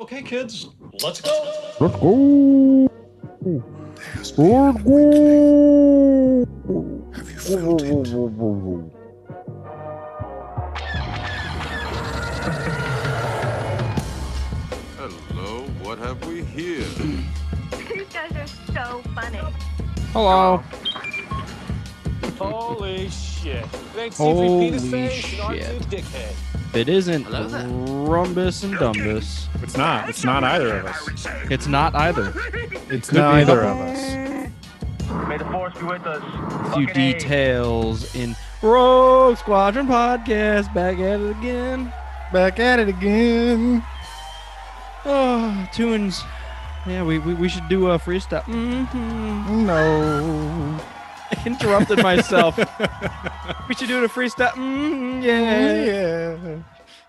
Okay, kids, let's go. Let's go. Let's go. Have you felt it? Hello, what have we here? You guys are so funny. Hello. Holy shit. Thanks, Holy C3P to say, shit. snarky dickhead. It isn't Rumbus and Dumbus. It's not. It's not either of us. It's not either. It's Could be neither the- of us. May the force be with us. A few Fucking A. details in Rogue Squadron Podcast. Back at it again. Back at it again. Oh, tunes. Yeah, we should do a freestyle. Mm-hmm. No. I interrupted myself. We should do a freestyle. Yeah. Yeah.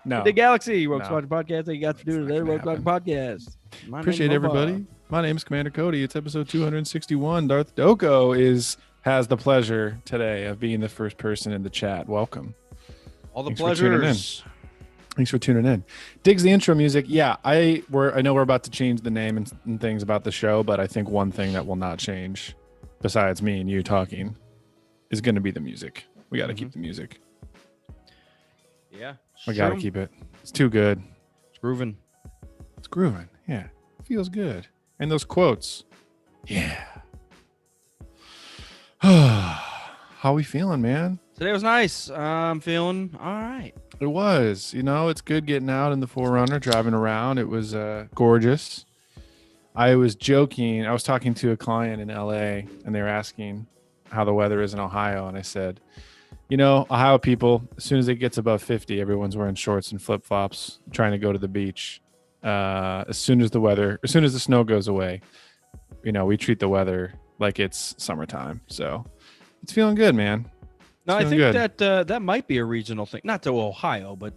No. The Galaxy Rogue No. Squadron Podcast. Thank you guys for doing That's today. not Rogue gonna Squadron Podcast. My Appreciate name's Boba. everybody. My name is Commander Cody. It's episode 261. Darth Doko has the pleasure today of being the first person in the chat. Welcome. All the Thanks for tuning in. pleasures. Thanks for tuning in. Digs the intro music. Yeah, I know we're about to change the name and things about the show, but I think one thing that will not change, besides me and you talking, is going to be the music. We got to keep the music. Yeah. We got to keep it. It's too good. It's grooving. It's grooving. Yeah, feels good. And those quotes. Yeah. How we feeling, man? Today was nice. I'm feeling all right. It was. It's good getting out in the Forerunner, driving around. It was gorgeous. I was joking. I was talking to a client in LA, and they were asking how the weather is in Ohio, and I said, Ohio people, as soon as it gets above 50, everyone's wearing shorts and flip-flops, trying to go to the beach. As soon as the snow goes away, we treat the weather like it's summertime. So it's feeling good, man. No, I feeling think good. that might be a regional thing. Not to Ohio, but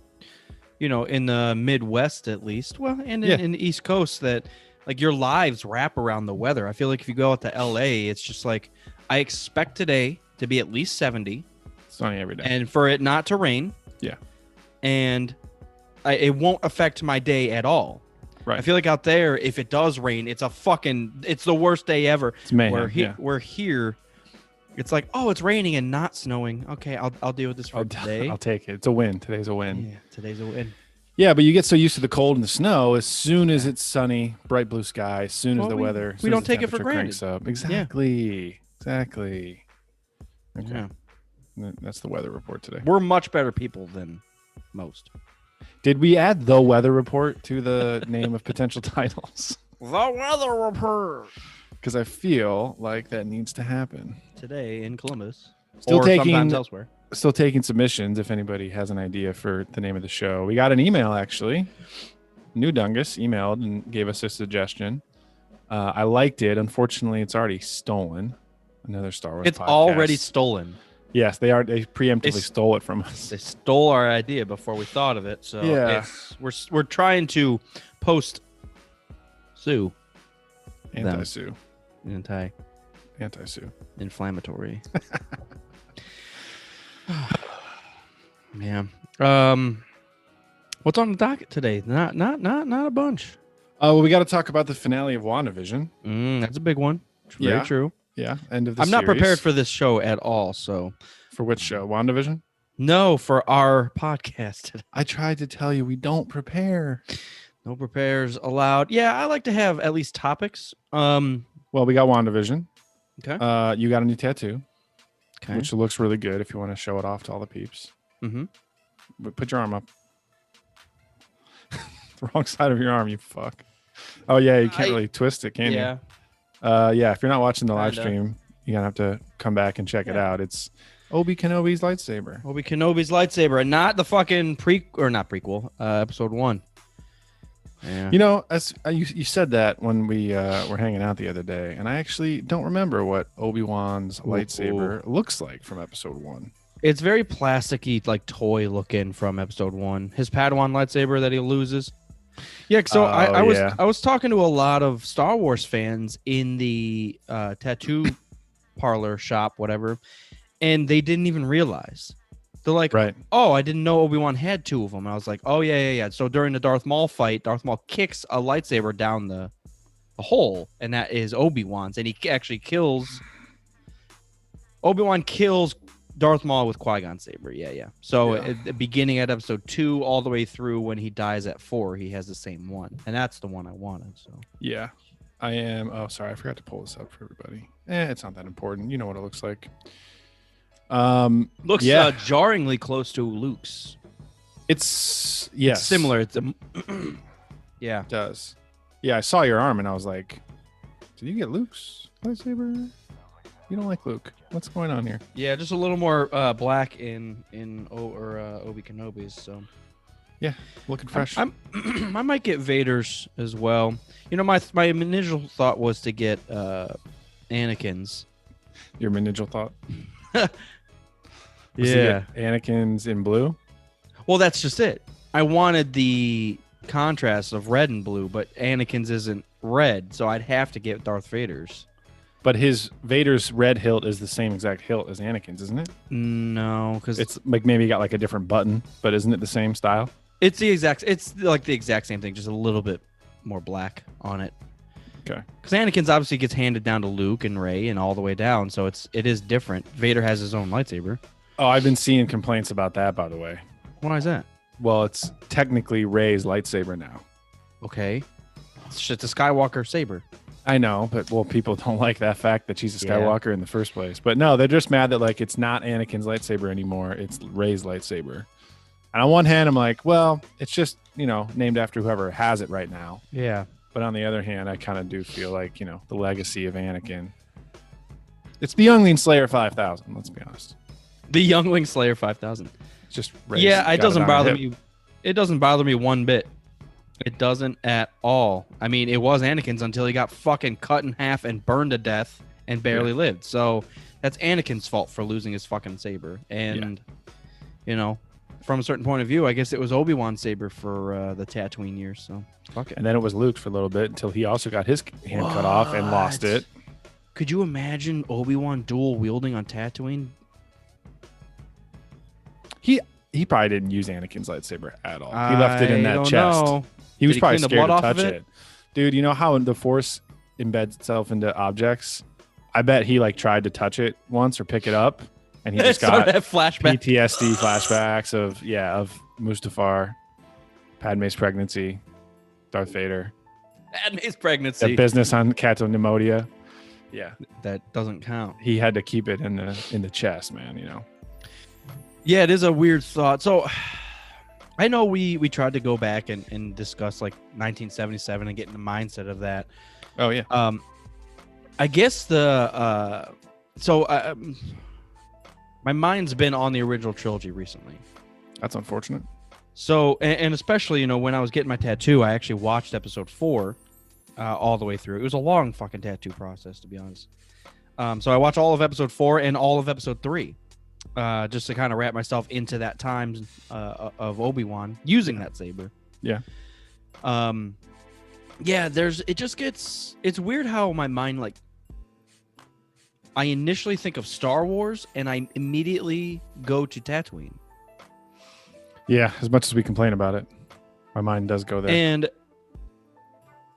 in the Midwest at least. Well, and in the East Coast, that like your lives wrap around the weather. I feel like if you go out to LA, it's just like I expect today to be at least 70, Sunny every day. and for it not to rain. Yeah. And it won't affect my day at all. Right. I feel like out there, if it does rain, it's the worst day ever. It's mayhem. We're here. It's like, oh, it's raining and not snowing. Okay, I'll deal with this for today. I'll take it. It's a win. Today's a win. Yeah, today's a win. Yeah, but you get so used to the cold and the snow. As soon as it's sunny, bright blue sky, as soon as the weather, we don't take it for granted. cranks up. Exactly. Okay. Yeah. That's the weather report today. We're much better people than most. Did we add the weather report to the name of potential titles? The weather report Because I feel like that needs to happen. today in Columbus. Still or taking- sometimes elsewhere. Still taking submissions if anybody has an idea for the name of the show. We got an email, actually. New Dungus emailed and gave us a suggestion. I liked it. Unfortunately, it's already stolen. Another Star Wars It's podcast. already stolen. Yes, they preemptively stole it from us. They stole our idea before we thought of it. So Yeah. we're trying to post sue Anti-sue. Inflammatory. Yeah. What's on the docket today? Not a bunch. Well, we got to talk about the finale of WandaVision. That's a big one. Very Yeah. true. Yeah, end of the I'm not series. prepared for this show at all. So For which show? WandaVision? no, for our podcast today. I tried to tell you we don't prepare. No prepares allowed. Yeah, I like to have at least topics. Well, we got WandaVision. Okay. You got a new tattoo, Okay. which looks really good if you want to show it off to all the peeps. Mm-hmm. But put your arm up. The wrong side of your arm, you fuck. Oh, yeah, you can't really twist it, can Yeah. you? Yeah, if you're not watching the live Kinda. stream, you're going to have to come back and check it out. It's Obi Kenobi's lightsaber. Obi Kenobi's lightsaber, and not the fucking prequel, episode 1. Yeah. As you said that when we were hanging out the other day, and I actually don't remember what Obi-Wan's lightsaber looks like from episode 1. It's very plasticky, like toy looking from episode 1. His Padawan lightsaber that he loses. Yeah, so I was talking to a lot of Star Wars fans in the tattoo parlor shop, whatever, and they didn't even realize They're like, Right. oh, I didn't know Obi-Wan had 2 of them. And I was like, oh, yeah. So during the Darth Maul fight, Darth Maul kicks a lightsaber down the hole, and that is Obi-Wan's. And he actually kills... Obi-Wan kills Darth Maul with Qui-Gon saber. Yeah. So at the beginning at episode 2 all the way through when he dies at 4, he has the same one. And that's the one I wanted. So Yeah. I am. Oh, sorry. I forgot to pull this up for everybody. It's not that important. You know what it looks like. looks jarringly close to Luke's. It's It's similar. It's yeah. It does. Yeah, I saw your arm and I was like, did you get Luke's lightsaber? You don't like Luke. What's going on here? Yeah, just a little more black in Obi Kenobi's. So yeah, looking fresh. I might get Vader's as well. You know, my initial thought was to get Anakin's. Your initial thought? Yeah, Anakin's in blue. Well, that's just it. I wanted the contrast of red and blue, but Anakin's isn't red, so I'd have to get Darth Vader's. But Vader's red hilt is the same exact hilt as Anakin's, isn't it? No, because it's like maybe got like a different button, but isn't it the same style? It's like the exact same thing, just a little bit more black on it. Okay. Because Anakin's obviously gets handed down to Luke and Rey and all the way down, so it is different. Vader has his own lightsaber. Oh, I've been seeing complaints about that, by the way. Why is that? Well, it's technically Rey's lightsaber now. Okay. It's just a Skywalker saber. I know, but people don't like that fact that she's a Skywalker in the first place. But no, they're just mad that like it's not Anakin's lightsaber anymore. It's Rey's lightsaber. And on one hand, I'm like, well, it's just, named after whoever has it right now. Yeah. But on the other hand, I kind of do feel like, the legacy of Anakin. It's the Youngling Slayer 5000, let's be honest. The Youngling Slayer 5000. It's just Rey's it doesn't bother me. It doesn't bother me one bit. It doesn't at all. I mean, it was Anakin's until he got fucking cut in half and burned to death and barely lived. So that's Anakin's fault for losing his fucking saber. And, from a certain point of view, I guess it was Obi-Wan's saber for the Tatooine years. So fuck it. And then it was Luke's for a little bit until he also got his hand cut off and lost it. Could you imagine Obi-Wan dual wielding on Tatooine? He probably didn't use Anakin's lightsaber at all. He left it in that chest. Know. He was Did he probably clean the scared blood to off touch of it? Dude, you know how the Force embeds itself into objects? I bet he tried to touch it once or pick it up, and he just got flashback. PTSD flashbacks of Mustafar, Padme's pregnancy, Darth Vader, Padme's pregnancy. the business on Cato Nemodia. Yeah, that doesn't count. he had to keep it in the chest, man. Yeah, it is a weird thought. So I know we tried to go back and discuss 1977 and get in the mindset of that. Oh yeah. I guess my mind's been on the original trilogy recently. That's unfortunate. So, and especially, when I was getting my tattoo, I actually watched episode 4 all the way through. It was a long fucking tattoo process, to be honest. So I watched all of episode 4 and all of episode 3. Just to kind of wrap myself into that time of Obi-Wan using that saber. Yeah. It's weird how my mind, I initially think of Star Wars and I immediately go to Tatooine. Yeah, as much as we complain about it, my mind does go there. And,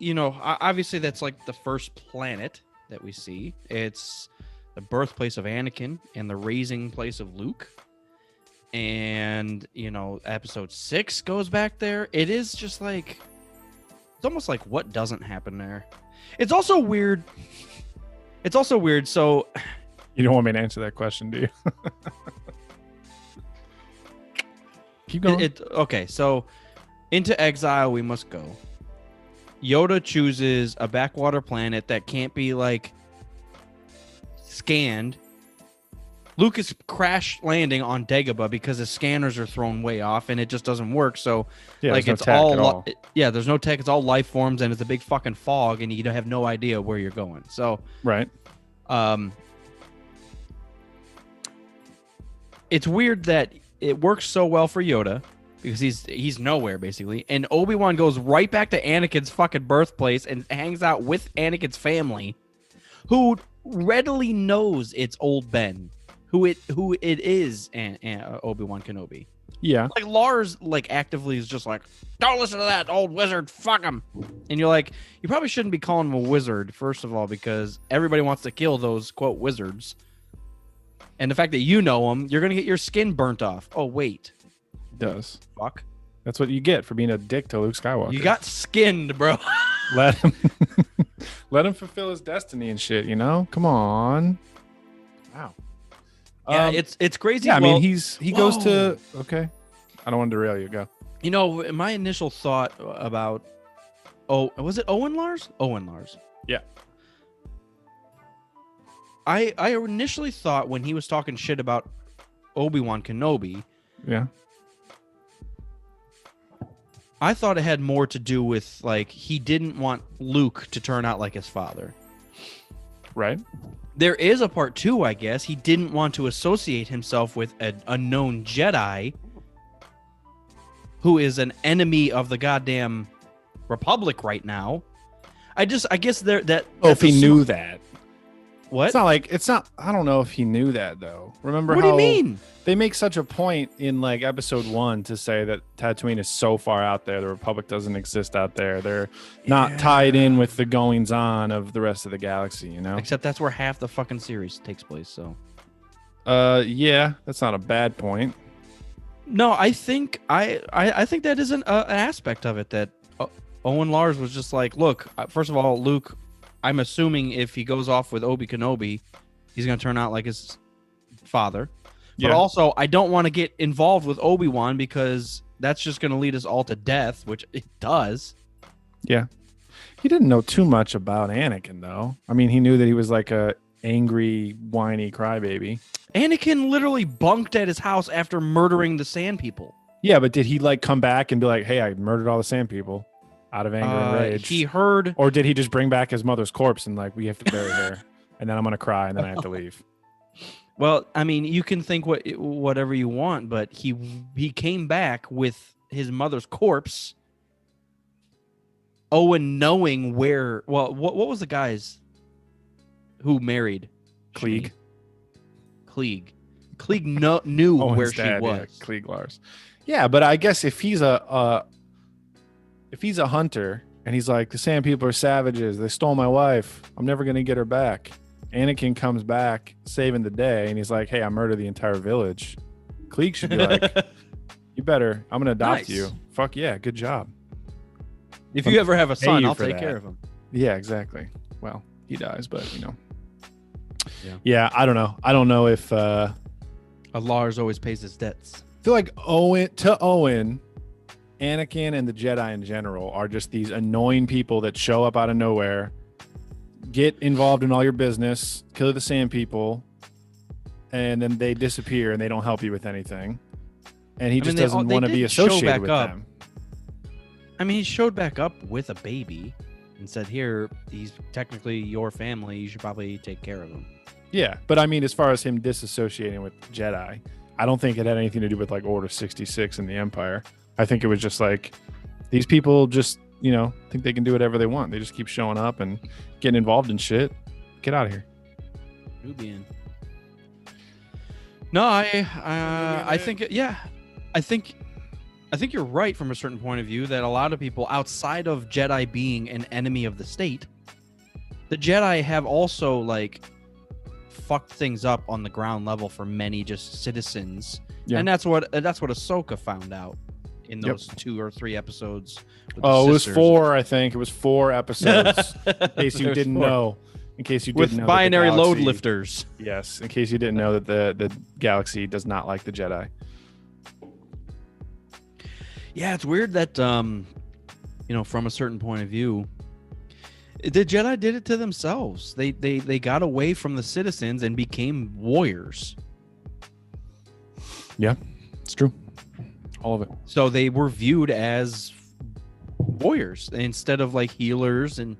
obviously that's the first planet that we see. It's the birthplace of Anakin and the raising place of Luke. And, episode 6 goes back there. It is just it's almost like what doesn't happen there. It's also weird. So you don't want me to answer that question, do you? Keep going. Okay, so into exile we must go. Yoda chooses a backwater planet that can't be scanned. Luke is crash landing on Dagobah because his scanners are thrown way off and it just doesn't work. So there's no it's tech at all. There's no tech. It's all life forms and it's a big fucking fog and you have no idea where you're going. So right. It's weird that it works so well for Yoda because he's nowhere basically, and Obi-Wan goes right back to Anakin's fucking birthplace and hangs out with Anakin's family, who readily knows it's old Ben who it is, and Obi-Wan Kenobi. Yeah. Like Lars, like actively is just like, don't listen to that old wizard, fuck him. And you're like, you probably shouldn't be calling him a wizard, first of all, because everybody wants to kill those quote wizards. And the fact that you know him, you're gonna get your skin burnt off. Oh wait, It does. fuck. That's what you get for being a dick to Luke Skywalker. You got skinned, bro. let him let him fulfill his destiny and shit, you know? Come on. Wow. Yeah, it's crazy. Yeah, I Well, mean he goes to okay. I don't want to derail you. Go. You know, my initial thought about was it Owen Lars? Owen Lars. Yeah. I initially thought when he was talking shit about Obi-Wan Kenobi, Yeah. I thought it had more to do with like he didn't want Luke to turn out like his father. Right. There is a part 2, I guess. He didn't want to associate himself with an unknown Jedi who is an enemy of the goddamn Republic right now. I guess there that. If he knew that. What? It's not. I don't know if he knew that though. Remember What how do you mean? they make such a point in like episode 1 to say that Tatooine is so far out there, the Republic doesn't exist out there. They're not tied in with the goings on of the rest of the galaxy, you know? Except that's where half the fucking series takes place. So. Yeah, that's not a bad point. No, I think I think that is an aspect of it that Owen Lars was just like, look, first of all, Luke, I'm assuming if he goes off with Obi Kenobi, he's going to turn out like his father. But also, I don't want to get involved with Obi-Wan because that's just going to lead us all to death, which it does. Yeah. He didn't know too much about Anakin, though. I mean, he knew that he was like a angry, whiny crybaby. Anakin literally bunked at his house after murdering the Sand People. Yeah, but did he like come back and be like, hey, I murdered all the Sand People out of anger and rage? He heard... Or did he just bring back his mother's corpse and like, we have to bury her and then I'm going to cry and then I have to leave? Well, I mean, you can think whatever you want, but he came back with his mother's corpse. Owen knowing where... Well, what was the guys who married Klieg. Klieg knew Owen's where dad, she was. Yeah, Klieg Lars. Yeah, but I guess if he's a hunter and he's like, the Sand People are savages, they stole my wife, I'm never going to get her back. Anakin comes back saving the day and he's like, hey, I murdered the entire village. Klieg should be like, you better, I'm going to adopt you. Fuck yeah, good job. If you ever have a son, I'll for take that. care of him. Yeah, exactly. Well, he dies, but you know. Yeah. I don't know. I don't know if Lars always pays his debts. I feel like Owen, Anakin and the Jedi in general are just these annoying people that show up out of nowhere, get involved in all your business, kill the Sand People, and then they disappear and they don't help you with anything. And he just doesn't want to be associated with them. I mean, he showed back up with a baby and said, here, he's technically your family. You should probably take care of him. Yeah, but I mean, as far as him disassociating with Jedi, I don't think it had anything to do with like Order 66 in the Empire. I think it was just like these people just, you know, think they can do whatever they want. They just keep showing up and getting involved in shit. Get out of here. Nubian. No, I think, yeah, I think you're right from a certain point of view that a lot of people outside of Jedi being an enemy of the state, the Jedi have also like fucked things up on the ground level for many just citizens. Yeah. And that's what Ahsoka found out in those 2 or 3 episodes. Oh, it was 4, I think. It was 4 episodes. In case you didn't know. In case you didn't know. With binary load lifters. Yes, in case you didn't know that the galaxy does not like the Jedi. Yeah, it's weird that you know, from a certain point of view, the Jedi did it to themselves. They got away from the citizens and became warriors. Yeah, it's true. All of it. So they were viewed as warriors instead of like healers and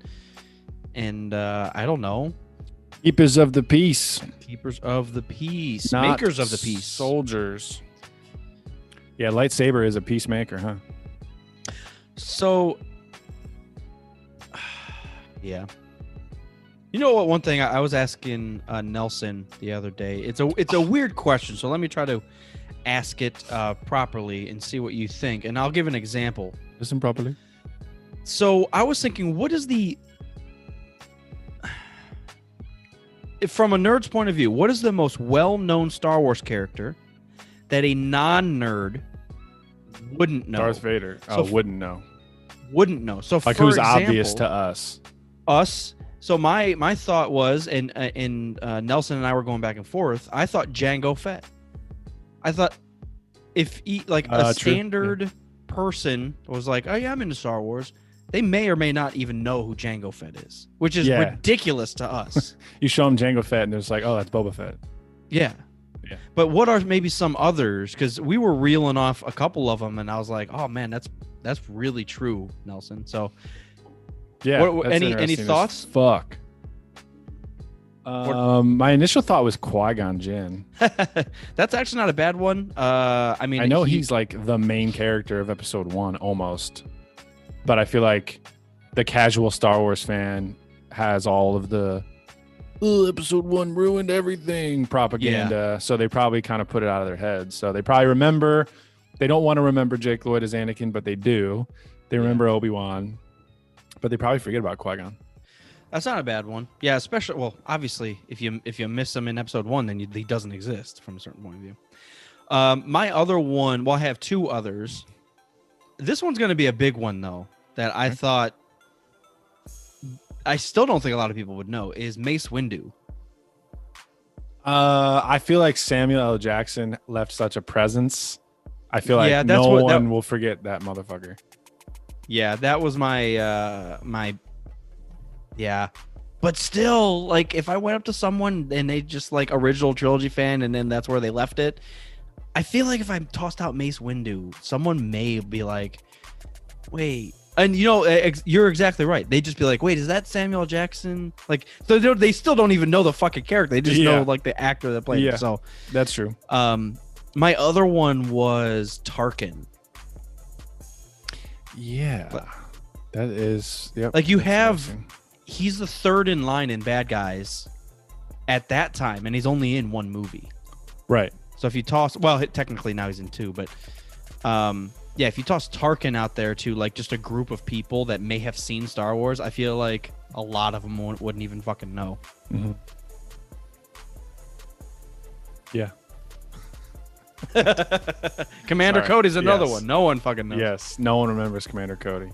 I don't know. Keepers of the peace. Keepers of the peace. Not makers of the peace. Soldiers. Yeah, lightsaber is a peacemaker, huh? So, yeah. You know what? One thing I was asking Nelson the other day. It's a weird question, so let me try to ask it properly and see what you think. And I'll give an example. Listen properly. So I was thinking, what is from a nerd's point of view, what is the most well-known Star Wars character that a non-nerd wouldn't know? Darth Vader. So wouldn't know. Wouldn't know. So Like for who's example, obvious to us? Us. So my thought was, and Nelson and I were going back and forth. I thought Jango Fett. I thought if a standard person was like, oh yeah, I'm into Star Wars, they may or may not even know who Jango Fett is, which is ridiculous to us. You show them Jango Fett, and they're just like, oh, that's Boba Fett. Yeah. Yeah. But what are maybe some others? Because we were reeling off a couple of them, and I was like, oh man, that's really true, Nelson. So. Yeah. Any thoughts? Fuck. My initial thought was Qui-Gon Jinn. That's actually not a bad one. I mean, I know he's like the main character of Episode 1 almost, but I feel like the casual Star Wars fan has all of the Episode 1 ruined everything propaganda, so they probably kind of put it out of their heads. So they probably remember. They don't want to remember Jake Lloyd as Anakin, but they do. They remember Obi-Wan. But they probably forget about Qui-Gon. That's not a bad one. Yeah, especially, well, obviously, if you miss him in Episode 1, then he doesn't exist from a certain point of view. My other one, well, I have two others. This one's going to be a big one, though, that I thought, I still don't think a lot of people would know, is Mace Windu. I feel like Samuel L. Jackson left such a presence. I feel like no one will forget that motherfucker. Yeah, that was my but still, like, if I went up to someone and they just like original trilogy fan and then that's where they left it, I feel like if I tossed out Mace Windu, someone may be like, wait, and you know, you're exactly right. They just be like, wait, is that Samuel Jackson? Like, so they still don't even know the fucking character. They just know like the actor that played him. So that's true. My other one was Tarkin. Yeah, that is. Yep, like you have, he's the third in line in bad guys at that time, and he's only in one movie. Right. So if you toss, well, technically now he's in two, but yeah, if you toss Tarkin out there to like just a group of people that may have seen Star Wars, I feel like a lot of them wouldn't even fucking know. Mm-hmm. Yeah. Commander Cody's another one. No one fucking knows. Yes, no one remembers Commander Cody.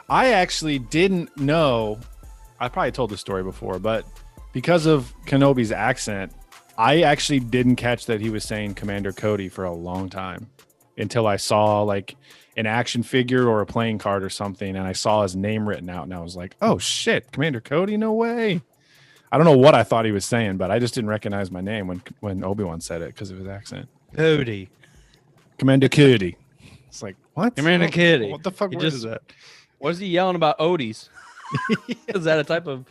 I actually didn't know. I probably told this story before, but because of Kenobi's accent, I actually didn't catch that he was saying Commander Cody for a long time until I saw like an action figure or a playing card or something, and I saw his name written out, and I was like, "Oh shit, Commander Cody? No way!" I don't know what I thought he was saying, but I just didn't recognize my name when Obi-Wan said it because of his accent. Cody. Commander Cody. It's like, what? Commander Cody. What the fuck is that? What is he yelling about Odies? Is that a type of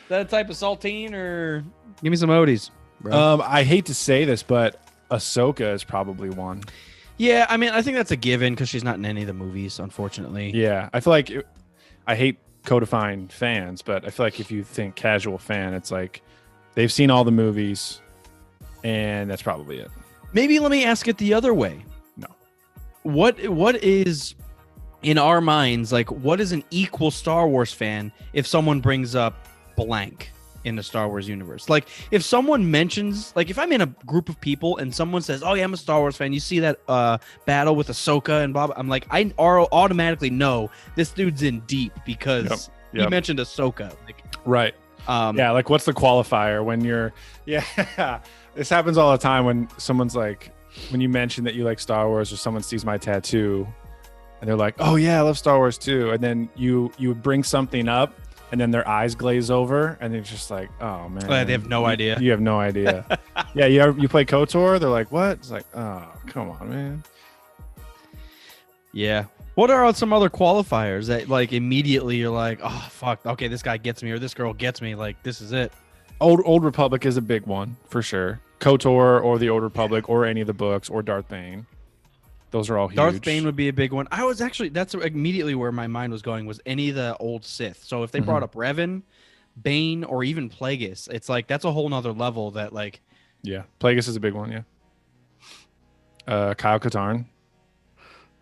saltine, or give me some Odies, bro? I hate to say this, but Ahsoka is probably one. Yeah, I mean, I think that's a given because she's not in any of the movies, unfortunately. Yeah, I feel like I hate codifying fans, but I feel like if you think casual fan, it's like they've seen all the movies, and that's probably it. Maybe let me ask it the other way. No. What is in our minds, like, what is an equal Star Wars fan if someone brings up blank in the Star Wars universe? Like, if someone mentions, like, if I'm in a group of people and someone says, "Oh yeah, I'm a Star Wars fan," you see that battle with Ahsoka and blah blah, I'm like, I automatically know this dude's in deep because he mentioned Ahsoka. Like, right. Yeah, like, what's the qualifier when you're? Yeah, this happens all the time when someone's like, when you mention that you like Star Wars, or someone sees my tattoo, and they're like, "Oh yeah, I love Star Wars too," and then you bring something up, and then their eyes glaze over, and they're just like, "Oh man, they have no idea." You have no idea. Yeah, you play KOTOR? They're like, "What?" It's like, "Oh, come on, man." Yeah. What are some other qualifiers that like immediately you're like, "Oh fuck, okay, this guy gets me," or "This girl gets me," like, this is it? Old Republic is a big one for sure. KOTOR or the Old Republic or any of the books or Darth Bane. Those are all huge. Darth Bane would be a big one. I was actually, that's immediately where my mind was going, was any of the old Sith. So if they brought up Revan, Bane or even Plagueis. It's like that's a whole nother level that like. Yeah, Plagueis is a big one. Yeah. Kyle Katarn.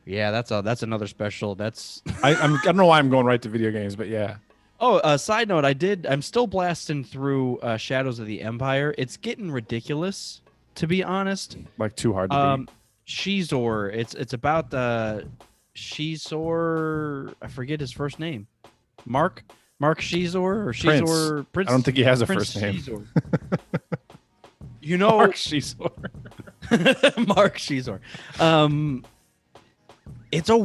Yeah, that's another special. That's I don't know why I'm going right to video games, but yeah. Oh, side note, I'm still blasting through Shadows of the Empire. It's getting ridiculous, to be honest. Like too hard to beat. Shizor. It's about Shizor. I forget his first name. Mark Shizor or Shizor Prince. I don't think he has a Prince first name. Shizor. You know, Mark Shizor. Mark Shizor. It's a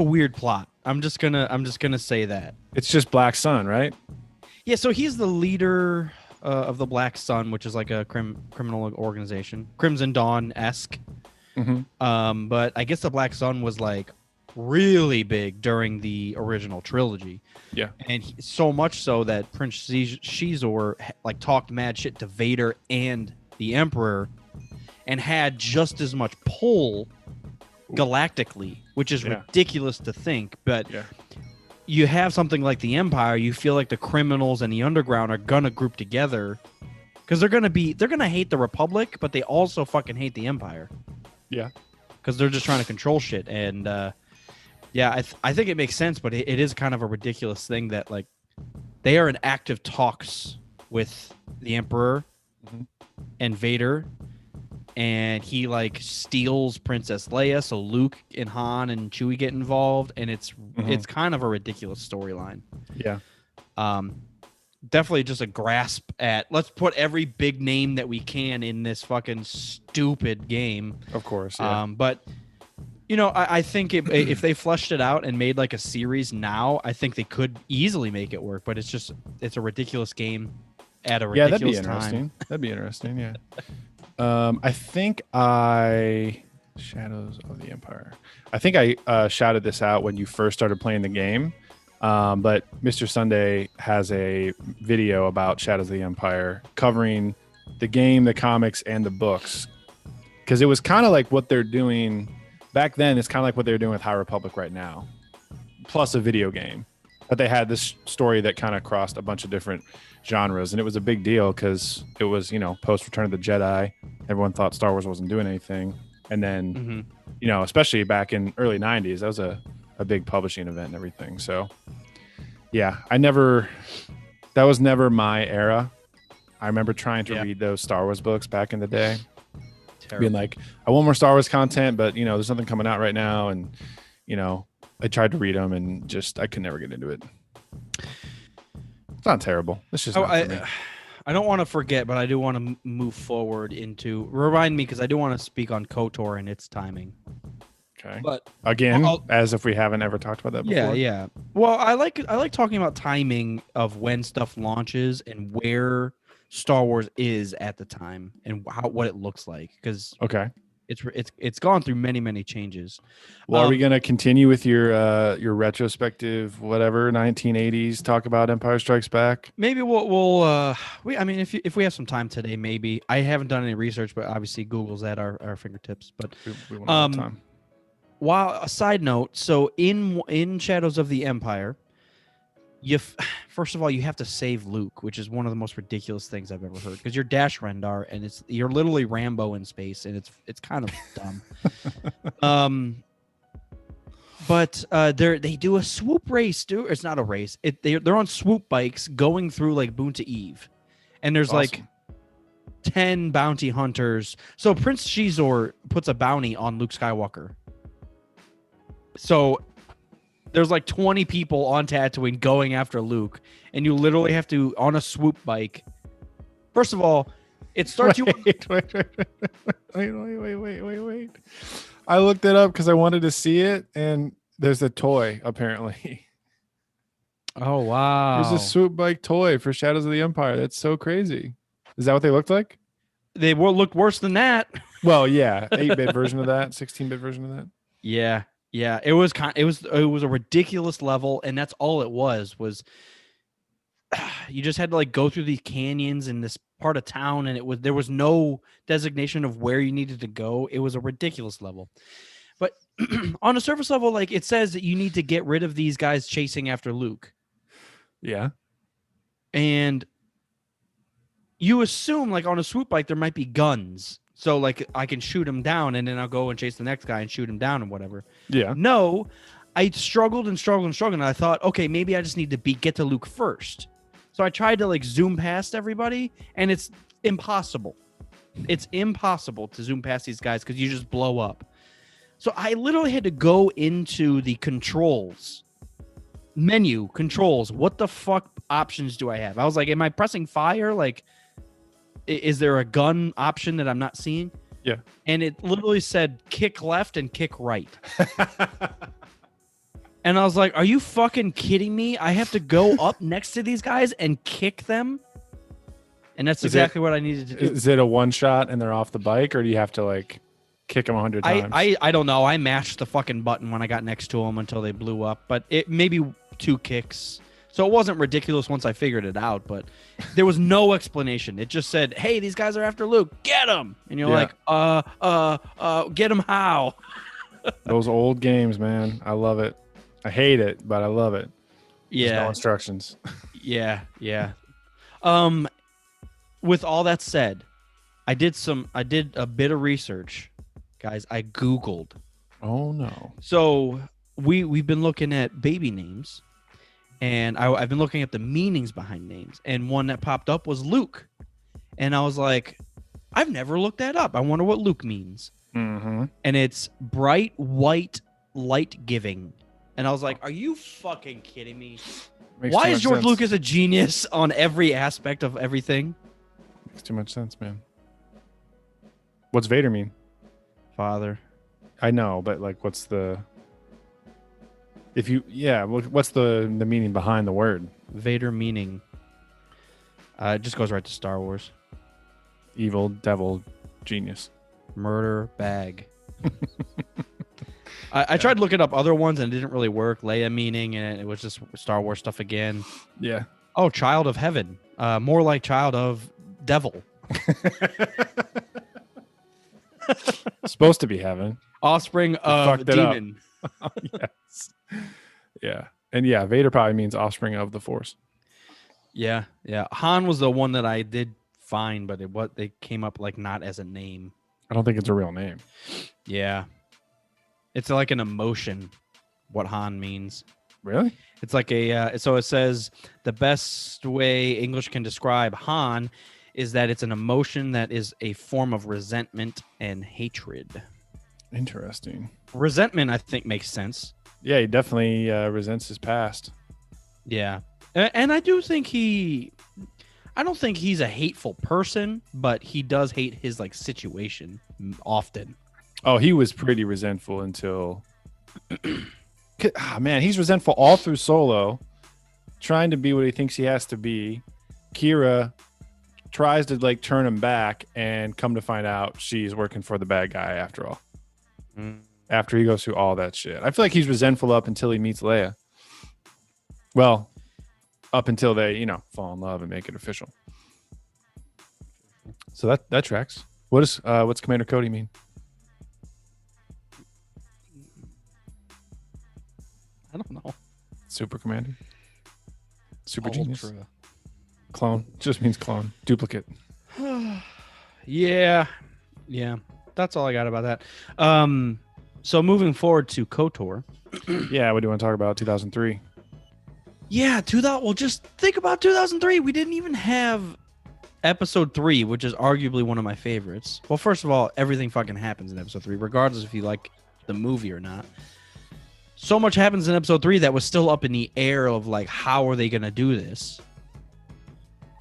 weird plot. I'm just gonna say that. It's just Black Sun, right? Yeah, so he's the leader of the Black Sun, which is like a criminal organization, Crimson Dawn-esque. Mm-hmm. But I guess the Black Sun was like really big during the original trilogy. Yeah, and so much so that Prince Shizor like talked mad shit to Vader and the Emperor, and had just as much pull galactically, which is ridiculous to think. But you have something like the Empire, you feel like the criminals and the underground are gonna group together because they're gonna hate the Republic, but they also fucking hate the Empire. Yeah, because they're just trying to control shit. And I think it makes sense, but it is kind of a ridiculous thing that like they are in active talks with the Emperor and Vader. And he like steals Princess Leia, so Luke and Han and Chewie get involved, and it's kind of a ridiculous storyline. Yeah, definitely just a grasp at let's put every big name that we can in this fucking stupid game. Of course, yeah. But you know, I think if they fleshed it out and made like a series now, I think they could easily make it work. But it's a ridiculous game at a ridiculous time. That'd be interesting. Yeah. I think Shadows of the Empire. I think I shouted this out when you first started playing the game. But Mr. Sunday has a video about Shadows of the Empire covering the game, the comics, and the books. Because it was kind of like what they're doing back then. It's kind of like what they're doing with High Republic right now, plus a video game. But they had this story that kind of crossed a bunch of different genres, and it was a big deal because it was, you know, post Return of the Jedi. Everyone thought Star Wars wasn't doing anything, and then you know, especially back in early 90s, that was a big publishing event and everything. So yeah, that was never my era. I remember trying to read those Star Wars books back in the day. Terrible. Being like, I want more Star Wars content, but you know, there's nothing coming out right now, and you know, I tried to read them and just I could never get into it. It's not terrible. It's just I don't want to forget, but I do want to move forward into remind me because I do want to speak on KOTOR and its timing. Okay. But again, as if we haven't ever talked about that before. Yeah. Well, I like talking about timing of when stuff launches and where Star Wars is at the time and what it looks like, because it's gone through many changes. Well, are we going to continue with your retrospective whatever 1980s talk about Empire Strikes Back? Maybe if we have some time today, maybe. I haven't done any research, but obviously Google's at our fingertips. But we want time. While a side note, so in Shadows of the Empire, first of all, you have to save Luke, which is one of the most ridiculous things I've ever heard, because you're Dash Rendar and you're literally Rambo in space, and it's kind of dumb. But they do a swoop race, dude. It's not a race. They're on swoop bikes going through like Boonta Eve, and there's like 10 bounty hunters. So Prince Shizor puts a bounty on Luke Skywalker. So there's like 20 people on Tatooine going after Luke, and you literally have to, on a swoop bike. First of all, it starts Wait. I looked it up because I wanted to see it, and there's a toy apparently. Oh wow! There's a swoop bike toy for Shadows of the Empire. That's so crazy. Is that what they looked like? They looked worse than that. Well, yeah, 8-bit version of that, 16-bit version of that. Yeah. It was a ridiculous level, and that's all it was you just had to like go through these canyons in this part of town, and there was no designation of where you needed to go. It was a ridiculous level. But on a surface level, like it says that you need to get rid of these guys chasing after Luke. Yeah. and you assume like on a swoop bike there might be guns, so like I can shoot him down and then I'll go and chase the next guy and shoot him down and whatever. Yeah. No, I struggled and struggled and struggled, and I thought, okay, maybe I just need to get to Luke first. So I tried to like zoom past everybody, and it's impossible. It's impossible to zoom past these guys because you just blow up. So I literally had to go into the controls menu, controls. What the fuck options do I have? I was like, am I pressing fire? Like, is there a gun option that I'm not seeing? Yeah. And it literally said kick left and kick right. And I was like, are you fucking kidding me? I have to go up next to these guys and kick them? And that's exactly what I needed to do. Is it a one shot and they're off the bike, or do you have to like kick them 100 times? I don't know. I mashed the fucking button when I got next to them until they blew up, but it maybe 2 kicks. So it wasn't ridiculous once I figured it out, but there was no explanation. It just said, hey, these guys are after Luke. Get them. And you're like, get them how? Those old games, man. I love it. I hate it, but I love it. Yeah. There's no instructions. Yeah. With all that said, I did a bit of research, guys. I Googled. Oh no. So we've been looking at baby names, and I've been looking at the meanings behind names, and one that popped up was Luke, and I was like, I've never looked that up. I wonder what Luke means. Mm-hmm. And it's bright white light giving. And I was like, are you fucking kidding me? Why is George Lucas a genius on every aspect of everything? Makes too much sense, man. What's Vader mean? Father. I know, but like, what's the meaning behind the word? Vader meaning. It just goes right to Star Wars. Evil, devil, genius. Murder, bag. I tried looking up other ones and it didn't really work. Leia meaning, and it was just Star Wars stuff again. Yeah. Oh, child of heaven. More like child of devil. Supposed to be heaven. Offspring of demon. Yes. Yeah. And yeah, Vader probably means offspring of the Force. Yeah. Han was the one that I did find, but they came up like not as a name. I don't think it's a real name. Yeah. It's like an emotion, what Han means. Really? It's like so it says the best way English can describe Han is that it's an emotion that is a form of resentment and hatred. Interesting. Resentment, I think, makes sense. Yeah, he definitely resents his past. Yeah. And I do think I don't think he's a hateful person, but he does hate his like situation often. Oh, he was pretty resentful until man, he's resentful all through Solo, trying to be what he thinks he has to be. Kira tries to like turn him back, and come to find out she's working for the bad guy after all. After he goes through all that shit, I feel like he's resentful up until he meets Leia. Well, up until they, fall in love and make it official. So that tracks. What's Commander Cody mean? I don't know. Super Commander? Super Ultra. Genius? Clone. Just means clone. Duplicate. Yeah. That's all I got about that. So moving forward to KOTOR. Yeah, what do you want to talk about? 2003. Yeah, well, just think about 2003. We didn't even have episode 3, which is arguably one of my favorites. Well, first of all, everything fucking happens in episode 3, regardless if you like the movie or not. So much happens in episode 3 that was still up in the air of like, how are they going to do this?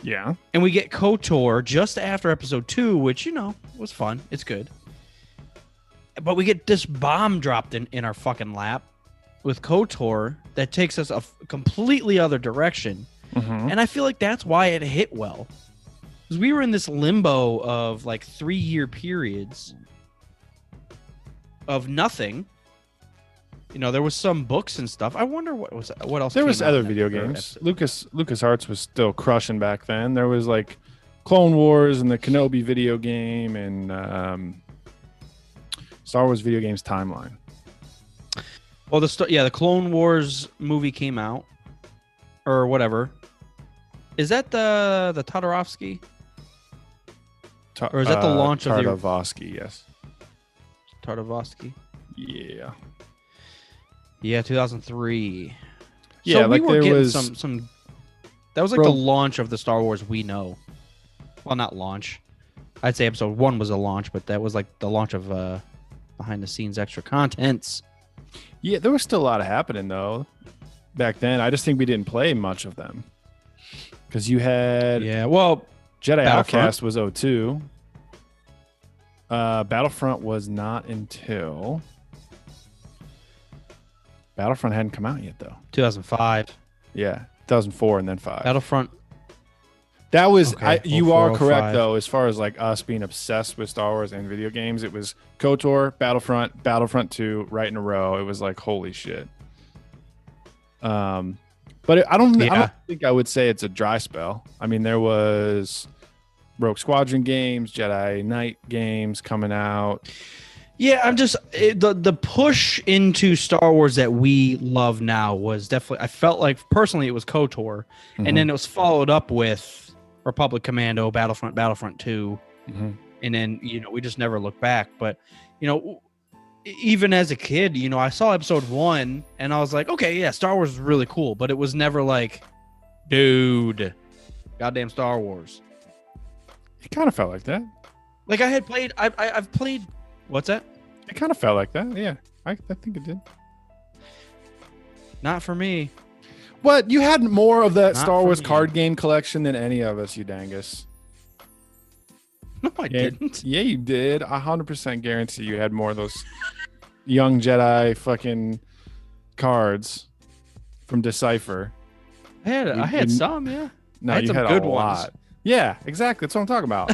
Yeah. And we get KOTOR just after episode 2, which, was fun. It's good. But we get this bomb dropped in our fucking lap with KOTOR that takes us a completely other direction. Mm-hmm. And I feel like that's why it hit well. Because we were in this limbo of like 3-year periods of nothing. There was some books and stuff. I wonder what else. There was came out other in that video third games. episode. LucasArts was still crushing back then. There was like Clone Wars and the Kenobi video game and Star Wars video games timeline. Well, the Clone Wars movie came out, or whatever. Is that the Tatarovsky? Or is that the launch of the Tartarovsky? Yes. Tartarovsky? Yeah. Yeah, 2003. Yeah, so like we were there getting was some. That was like the launch of the Star Wars we know. Well, not launch. I'd say episode 1 was a launch, but that was like the launch of behind the scenes extra contents. Yeah, there was still a lot happening though back then. I just think we didn't play much of them because you had Jedi Outcast was 02. Battlefront was not until Battlefront hadn't come out yet though. 2005. Yeah, 2004 and then 5. Battlefront. That was you are 04, correct 05. though. As far as like us being obsessed with Star Wars and video games, it was KOTOR, Battlefront, Battlefront 2, right in a row. It was like holy shit. But I don't think I would say it's a dry spell. I mean, there was Rogue Squadron games, Jedi Knight games coming out. Yeah, I'm just the push into Star Wars that we love now was definitely. I felt like personally it was KOTOR, and then it was followed up with Republic Commando, Battlefront 2, and then we just never looked back. But even as a kid, I saw episode 1 and I was like, okay, yeah, Star Wars is really cool, but it was never like, dude, goddamn Star Wars. It kind of felt like that. Like I had played, I've played. What's that? It kind of felt like that. Yeah, I think it did. Not for me. What? You had more of that Not Star for Wars me. card game collection than any of us, you dangus. No, I didn't. Yeah, you did. 100% guarantee you had more of those young Jedi fucking cards from Decipher. I had some, yeah. No, I had you some had good a ones. lot. Yeah, exactly. That's what I'm talking about.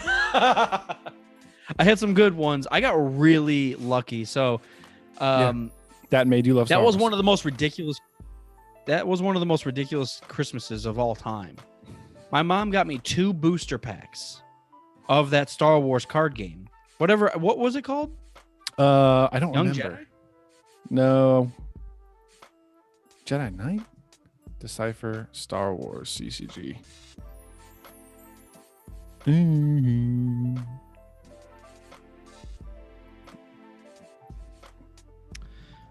I had some good ones. I got really lucky. So, That made you love Star that was Wars. one of the most ridiculous. That was one of the most ridiculous Christmases of all time. My mom got me 2 booster packs of that Star Wars card game. What was it called? I don't Young remember. Jedi? No. Jedi Knight? Decipher Star Wars CCG.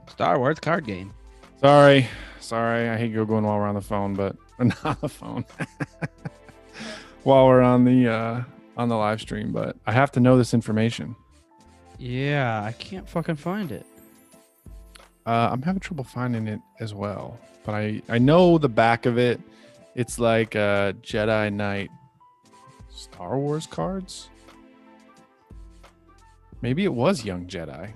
Star Wars card game. Sorry. I hate going while we're on the phone, but not on the phone. While we're on the live stream, but I have to know this information. Yeah, I can't fucking find it. I'm having trouble finding it as well, but I know the back of it. It's like Jedi Knight Star Wars cards. Maybe it was Young Jedi.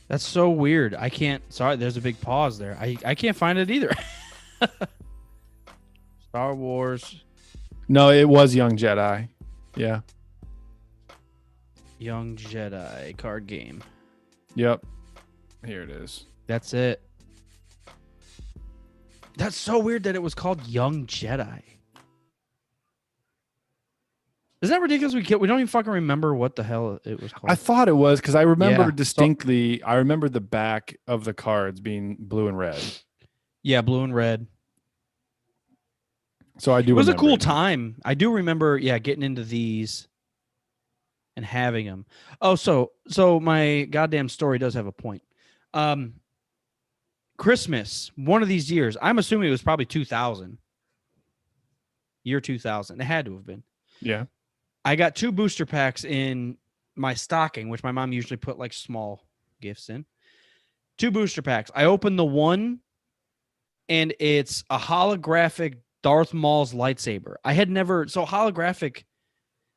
That's so weird. I can't. Sorry, there's a big pause there. I can't find it either. Star Wars No, it was Young Jedi. Yeah. Young Jedi card game. Yep. Here it is. That's it. That's so weird that it was called Young Jedi. Isn't that ridiculous? We don't even fucking remember what the hell it was called. I thought it was because I remember Yeah. distinctly. I remember the back of the cards being blue and red. Yeah, blue and red. So I do. It was a remember cool it. time. I do remember, getting into these and having them. Oh, so my goddamn story does have a point. Christmas, one of these years, I'm assuming it was probably 2000. Year 2000. It had to have been. Yeah. I got 2 booster packs in my stocking, which my mom usually put like small gifts in. 2 booster packs. I opened the one, and it's a holographic Darth Maul's lightsaber. I had never holographic,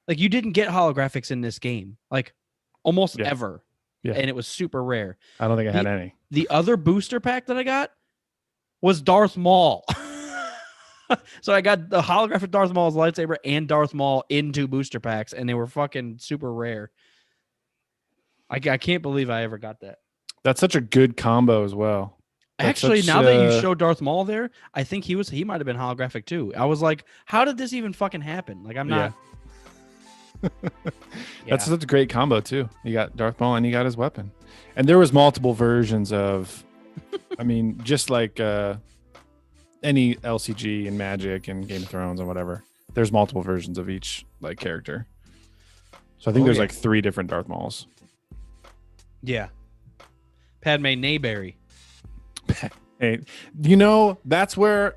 like you didn't get holographics in this game, like almost ever. Yeah. And it was super rare. I don't think I had any. The other booster pack that I got was Darth Maul. So I got the holographic Darth Maul's lightsaber and Darth Maul in 2 booster packs, and they were fucking super rare. I can't believe I ever got that. That's such a good combo as well. That's Actually, such, now that you show Darth Maul there, I think he might have been holographic too. I was like, how did this even fucking happen? Like, I'm not. That's such a great combo too. You got Darth Maul and you got his weapon, and there was multiple versions of. I mean, just like any LCG and Magic and Game of Thrones and whatever, there's multiple versions of each like character. So I think there's like 3 different Darth Mauls. Yeah. Padme Nayberry. Hey, you know, that's where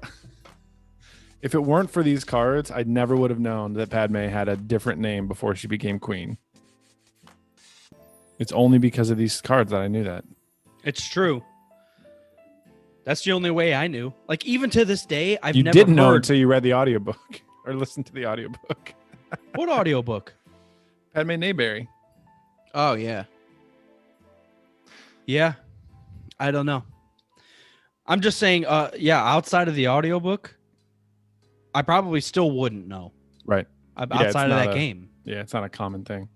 if it weren't for these cards, I never would have known that Padme had a different name before she became queen. It's only because of these cards that I knew that. It's true. That's the only way I knew. Like, even to this day, I've You never didn't know heard... until you read the audiobook or listened to the audiobook. What audiobook? Padme Nayberry. Oh, yeah. Yeah. I don't know. I'm just saying, outside of the audiobook, I probably still wouldn't know. Right. Outside of that game. Yeah, it's not a common thing.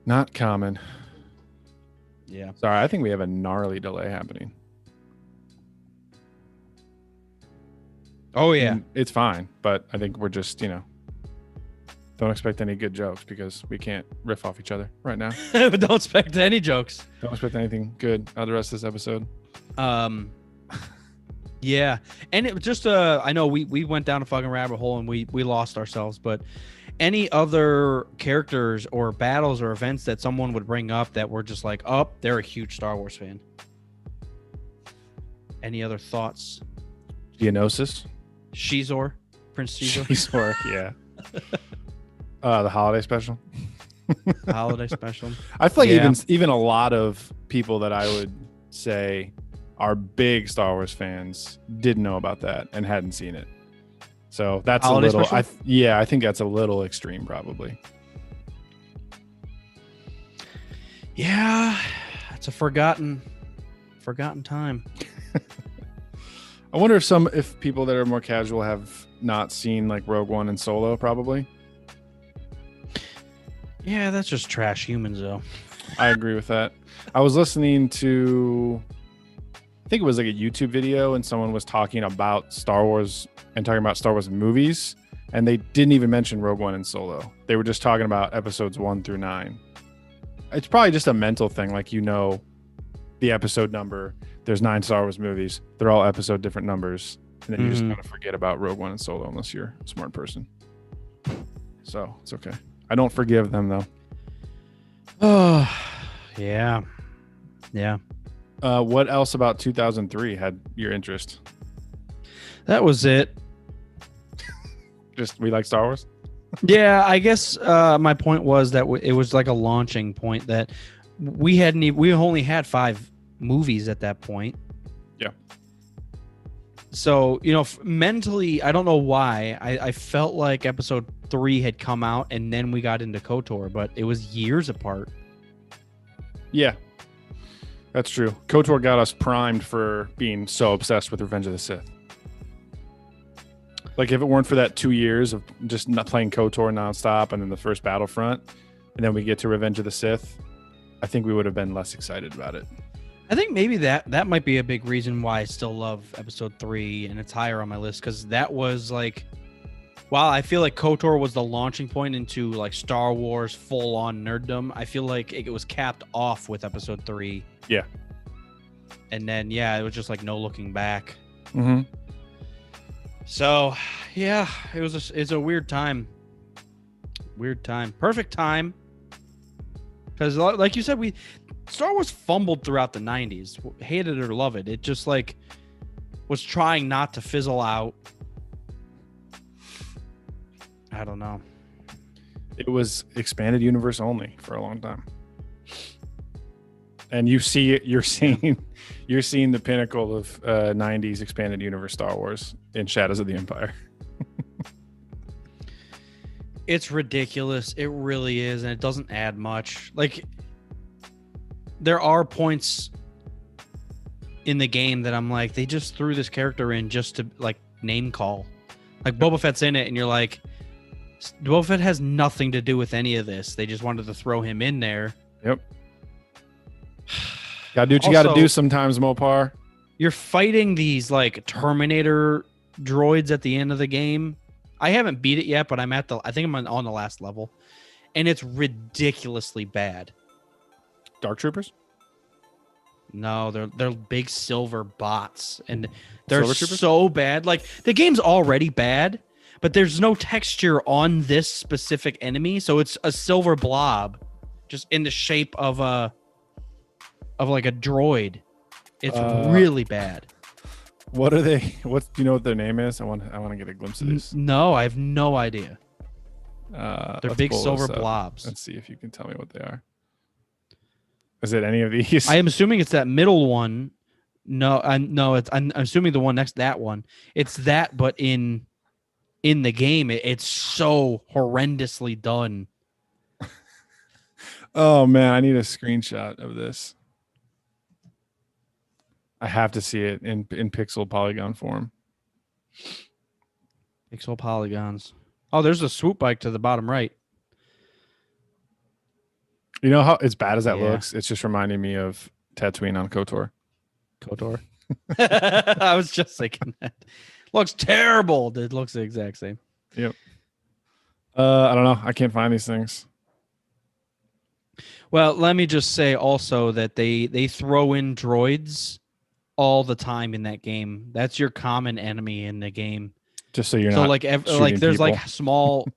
Not common. Yeah. Sorry, I think we have a gnarly delay happening. Oh, yeah. And it's fine, but I think we're just, don't expect any good jokes because we can't riff off each other right now. But don't expect any jokes. Don't expect anything good out of the rest of this episode. Yeah. And it was just, I know we went down a fucking rabbit hole and we lost ourselves, but any other characters or battles or events that someone would bring up that were just like, oh, they're a huge Star Wars fan. Any other thoughts? Geonosis. Shizor. Prince Shizor. Shizor, yeah. The holiday special. Holiday special. I feel like even a lot of people that I would say are big Star Wars fans didn't know about that and hadn't seen it. So that's holiday a little. special? I think that's a little extreme, probably. Yeah, it's a forgotten time. I wonder if people that are more casual have not seen like Rogue One and Solo, probably. Yeah, that's just trash humans, though. I agree with that. I was listening to, I think it was like a YouTube video, and someone was talking about Star Wars and talking about Star Wars movies, and they didn't even mention Rogue One and Solo. They were just talking about episodes 1 through 9. It's probably just a mental thing, like the episode number. There's 9 Star Wars movies. They're all episode different numbers, and then you just kind of forget about Rogue One and Solo unless you're a smart person. So it's okay. I don't forgive them though. Oh, yeah. What else about 2003 had your interest? That was it. Just we like Star Wars? Yeah, I guess my point was that it was like a launching point that we only had 5 movies at that point. Yeah. So, mentally, I don't know why. I felt like episode 3 had come out and then we got into KOTOR, but it was years apart. Yeah, that's true. KOTOR got us primed for being so obsessed with Revenge of the Sith. Like, if it weren't for that 2 years of just not playing KOTOR nonstop and then the first Battlefront, and then we get to Revenge of the Sith, I think we would have been less excited about it. I think maybe that might be a big reason why I still love episode 3 and it's higher on my list, because that was like, while I feel like KOTOR was the launching point into like Star Wars full-on nerddom, I feel like it was capped off with episode 3. Yeah. And then, it was just like no looking back. Mm-hmm. So, yeah, it's a weird time. Weird time. Perfect time. Because like you said, Star Wars fumbled throughout the 90s. Hate it or love it. It just like was trying not to fizzle out. I don't know. It was expanded universe only for a long time. And you're seeing the pinnacle of 90s expanded universe Star Wars in Shadows of the Empire. It's ridiculous. It really is, and it doesn't add much. Like, there are points in the game that I'm like, they just threw this character in just to like name call. Like, Boba Fett's in it, and you're like, Boba Fett has nothing to do with any of this. They just wanted to throw him in there. Yep. Gotta do what you gotta do sometimes, Mopar. You're fighting these like Terminator droids at the end of the game. I haven't beat it yet, but I think I'm on the last level, and it's ridiculously bad. Dark Troopers? No, they're big silver bots, and they're Silver troopers? so bad. Like the game's already bad, but there's no texture on this specific enemy, so it's a silver blob, just in the shape of like a droid. It's really bad. What are they? Do you know what their name is? I want to get a glimpse of this. No, I have no idea. They're They're big silver blobs. Let's see if you can tell me what they are. Is it any of these? I am assuming it's that middle one. No, I'm assuming the one next to that one. It's that, but in the game, it's so horrendously done. Oh man, I need a screenshot of this. I have to see it in pixel polygon form. Pixel polygons. Oh, there's a swoop bike to the bottom right. You know how as bad as that Yeah. looks? It's just reminding me of Tatooine on KOTOR. KOTOR. I was just thinking that. Looks terrible. It looks the exact same. Yep. I don't know. I can't find these things. Well, let me just say also that they throw in droids all the time in that game. That's your common enemy in the game. Just so you're So not like shooting there's people. like small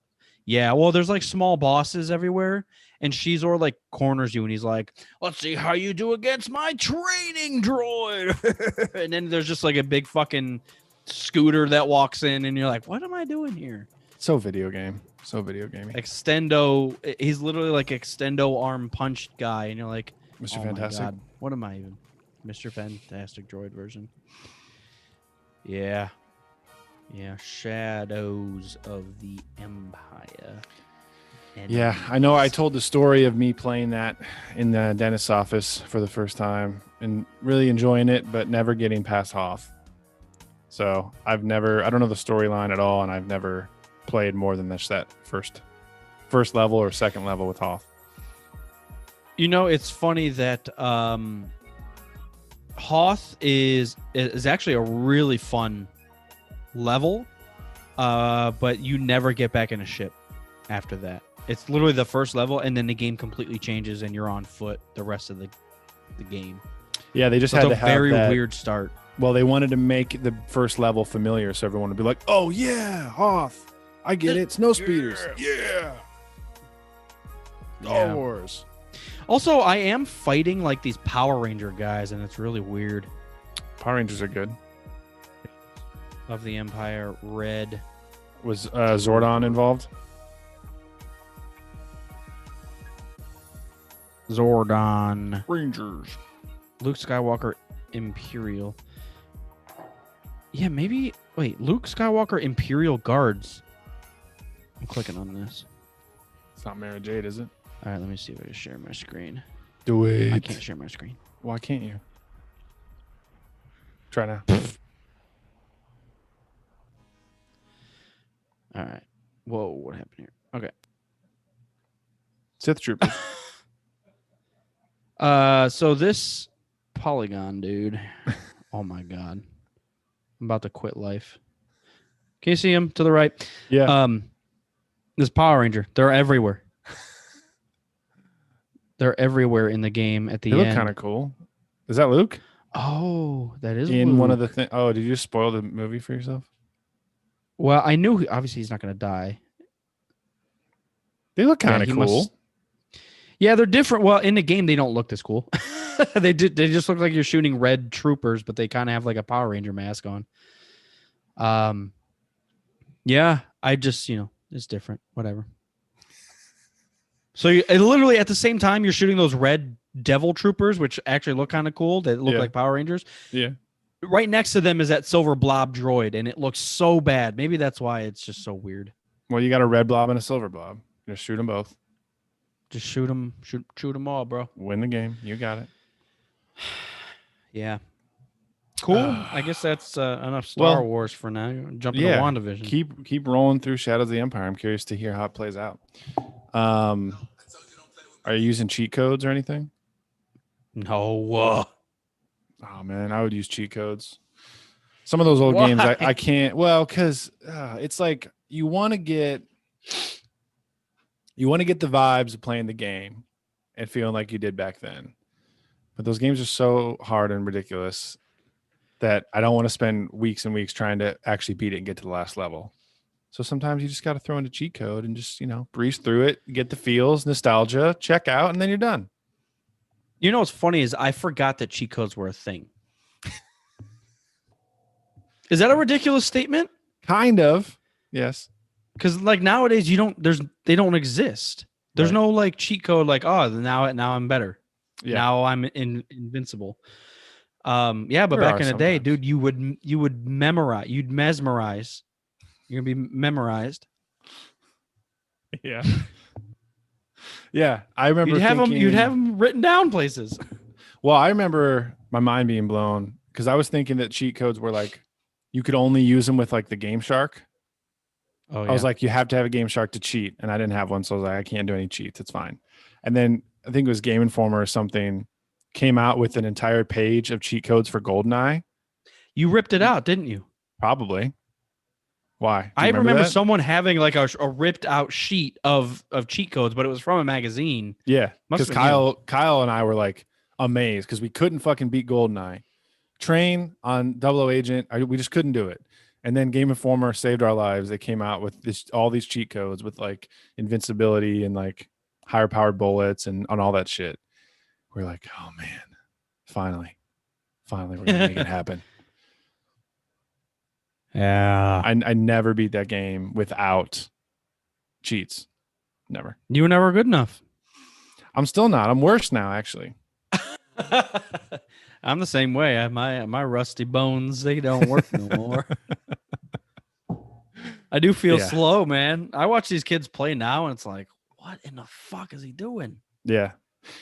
yeah, well there's like small bosses everywhere, and Shizor like corners you and he's like, let's see how you do against my training droid. And then there's just like a big fucking scooter that walks in and you're like, what am I doing here? So video game. So video gamey. Extendo, he's literally like extendo arm punched guy, and you're like, Mr. oh Fantastic. my God, what am I even? Mr. Fantastic droid version. Yeah. Yeah, Shadows of the Empire. Yeah, I know. I told the story of me playing that in the dentist's office for the first time and really enjoying it, but never getting past Hoth. So I don't know the storyline at all, and I've never played more than just that first level or second level with Hoth. You know, it's funny that Hoth is actually a really fun level, but you never get back in a ship after that. It's literally the first level, and then the game completely changes, and you're on foot the rest of the game. Yeah, they just So had it's to a have very that. weird start. Well, they wanted to make the first level familiar, so everyone would be like, "Oh yeah, Hoth, I get it. Snow speeders, yeah, Star Yeah. Wars." Also, I am fighting like these Power Ranger guys, and it's really weird. Power Rangers are good. Of the Empire, red. Was Zordon involved? Zordon. Rangers. Luke Skywalker, Imperial. Yeah, maybe. Wait, Luke Skywalker, Imperial Guards. I'm clicking on this. It's not Mara Jade, is it? All right, let me see if I can share my screen. Do it. I can't share my screen. Why can't you? Try now. All right. Whoa, what happened here? Okay. Sith Troopers. So this polygon dude. Oh my God. I'm about to quit life. Can you see him to the right? Yeah. This Power Ranger. They're everywhere. They're everywhere in the game at the They end. look kind of cool. Is that Luke? Oh, that is In Luke. one of the things. Oh, did you just spoil the movie for yourself? Well, I knew obviously he's not going to die. They look kind of he cool. must- Yeah, they're different. Well, in the game, they don't look this cool. They just look like you're shooting red troopers, but they kind of have like a Power Ranger mask on. Yeah, I just, it's different. Whatever. So literally at the same time, you're shooting those red devil troopers, which actually look kind of cool. They look Yeah. like Power Rangers. Yeah. Right next to them is that silver blob droid, and it looks so bad. Maybe that's why it's just so weird. Well, you got a red blob and a silver blob. Just shoot them both. Just shoot them all, bro. Win the game. You got it. Yeah. Cool. I guess that's enough Star Wars for now. Jump into WandaVision. Keep rolling through Shadows of the Empire. I'm curious to hear how it plays out. Are you using cheat codes or anything? No. Oh man, I would use cheat codes. Some of those old games I can't. Well, because it's like you want to get the vibes of playing the game and feeling like you did back then. But those games are so hard and ridiculous that I don't want to spend weeks and weeks trying to actually beat it and get to the last level. So sometimes you just got to throw in a cheat code and just, breeze through it, get the feels, nostalgia, check out, and then you're done. You know what's funny is I forgot that cheat codes were a thing. Is that a ridiculous statement? Kind of. Yes. Because like nowadays they don't exist. There's Right. no like cheat code like, oh, now I'm better. Yeah. Now I'm invincible. Yeah, but There back are in the day, sometimes. dude, you would memorize, you'd mesmerize. You're gonna be memorized. Yeah. Yeah. I remember You'd have thinking, them written down places. Well, I remember my mind being blown because I was thinking that cheat codes were like you could only use them with like the Game Shark. Oh, I was like, you have to have a Game Shark to cheat, and I didn't have one, so I was like, I can't do any cheats. It's fine. And then I think it was Game Informer or something came out with an entire page of cheat codes for GoldenEye. you ripped it out, didn't you? Probably. Why? Do you I remember that? someone having like a ripped out sheet of cheat codes, but it was from a magazine. Yeah, Must because have been Kyle and I were like amazed because we couldn't fucking beat GoldenEye. Train on Double O Agent, we just couldn't do it. And then Game Informer saved our lives. They came out with all these cheat codes with like invincibility and like higher powered bullets and on all that shit. We're like, oh man, finally we're gonna make it happen. Yeah. I never beat that game without cheats. Never. You were never good enough. I'm still not. I'm worse now, actually. I'm the same way. My rusty bones, they don't work no more. I do feel slow, man. I watch these kids play now and it's like, what in the fuck is he doing? Yeah.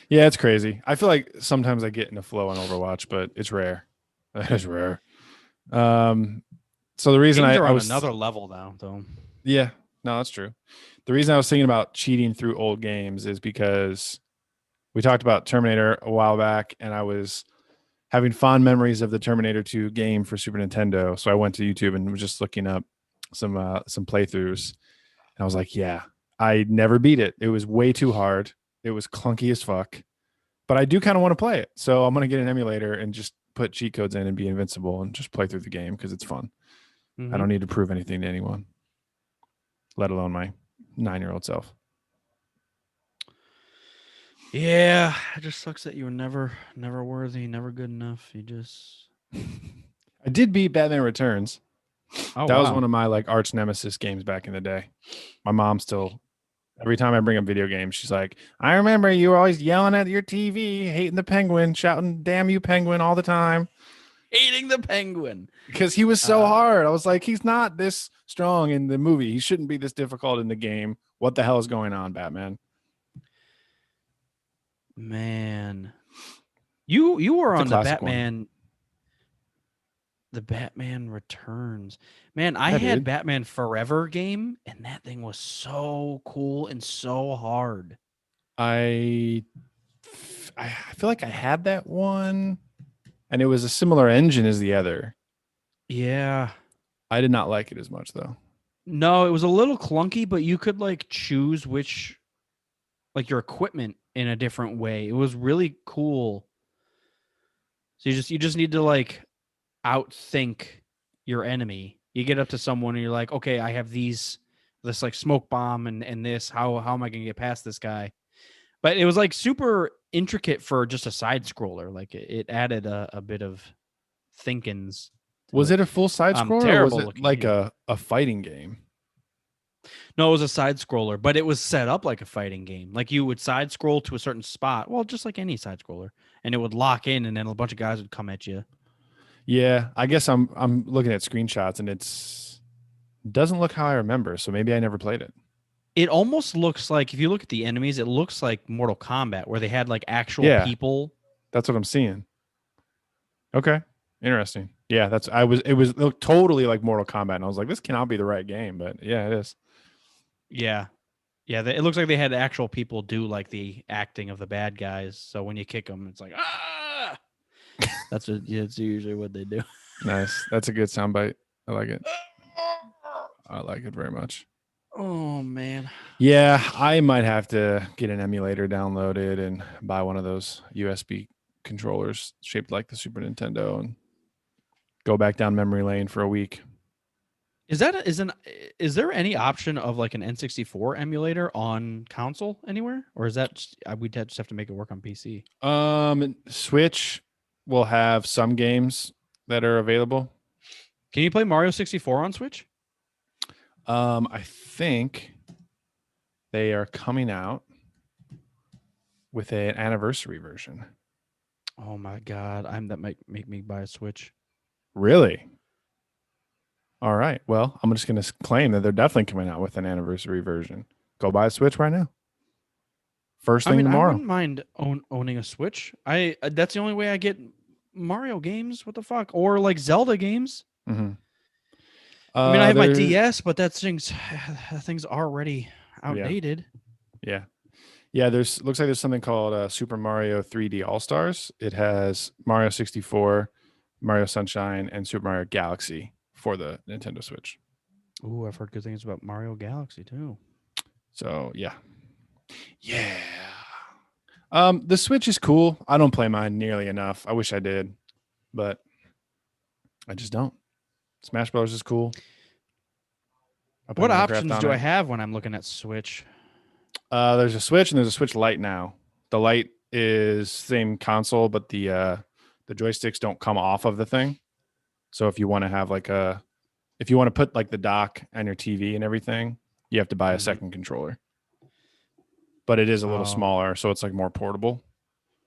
Yeah, it's crazy. I feel like sometimes I get in a flow on Overwatch, but it's rare. It's rare. So the reason Games are I on was another level now, though. Yeah, no, that's true. The reason I was thinking about cheating through old games is because we talked about Terminator a while back, and I was having fond memories of the Terminator 2 game for Super Nintendo. So I went to YouTube and was just looking up some playthroughs, and I was like, yeah, I never beat it. It was way too hard. It was clunky as fuck, but I do kind of want to play it. So I'm going to get an emulator and just put cheat codes in and be invincible and just play through the game because it's fun. Mm-hmm. I don't need to prove anything to anyone, let alone my 9-year-old self. Yeah, it just sucks that you were never worthy, never good enough. You just I did beat Batman Returns. that Was one of my like arch nemesis games back in the day. My mom still, every time I bring up video games, she's like, I remember you were always yelling at your TV, hating the penguin, shouting, damn you penguin all the time. hating the penguin. Because he was so hard. I was like, he's not this strong in the movie. He shouldn't be this difficult in the game. What the hell is going on, Batman? Man, you were It's a on the classic one. Batman. The Batman Returns. Man, I Yeah, had dude. Batman Forever game, and that thing was so cool and so hard. I feel like I had that one, and it was a similar engine as the other. Yeah. I did not like it as much though. No, it was a little clunky, but you could like choose which, like your equipment in a different way. It was really cool. So you just need to like outthink your enemy. You get up to someone and you're like, okay, I have this like smoke bomb and this. How am I gonna get past this guy? But it was like super intricate for just a side scroller. Like it added a bit of thinkings. Was it a full side scroller or terrible was it looking like game. a fighting game? No, it was a side scroller, but it was set up like a fighting game. Like you would side scroll to a certain spot, well, just like any side scroller, and it would lock in, and then a bunch of guys would come at you. Yeah, I guess I'm looking at screenshots and doesn't look how I remember, so maybe I never played it. It almost looks like, if you look at the enemies, it looks like Mortal Kombat, where they had like actual people. That's what I'm seeing. Okay, interesting. Yeah, it looked totally like Mortal Kombat, and I was like, this cannot be the right game, but yeah, it is. Yeah. It looks like they had actual people do like the acting of the bad guys. So when you kick them, it's like, ah! That's usually what they do. Nice. That's a good soundbite. I like it. I like it very much. Oh, man. Yeah, I might have to get an emulator downloaded and buy one of those USB controllers shaped like the Super Nintendo and go back down memory lane for a week. Is there any option of like an N64 emulator on console anywhere, or is that we'd just have to make it work on PC? Switch will have some games that are available. Can you play Mario 64 on Switch? I think they are coming out with an anniversary version. Oh my god, that might make me buy a Switch. Really? All right. Well, I'm just going to claim that they're definitely coming out with an anniversary version. Go buy a Switch right now. First thing tomorrow. I wouldn't mind owning a Switch. That's the only way I get Mario games. What the fuck? Or like Zelda games. Mm-hmm. I have my DS, but that thing's already outdated. Yeah. Looks like there's something called Super Mario 3D All Stars. It has Mario 64, Mario Sunshine, and Super Mario Galaxy for the Nintendo Switch. Ooh, I've heard good things about Mario Galaxy too. So yeah. The Switch is cool. I don't play mine nearly enough. I wish I did, but I just don't. Smash Bros is cool. What options do I have when I'm looking at Switch? There's a Switch and there's a Switch Lite now. The Lite is same console, but the joysticks don't come off of the thing. So if you want to have if you want to put like the dock on your TV and everything, you have to buy a second controller. But it is a little smaller, so it's like more portable.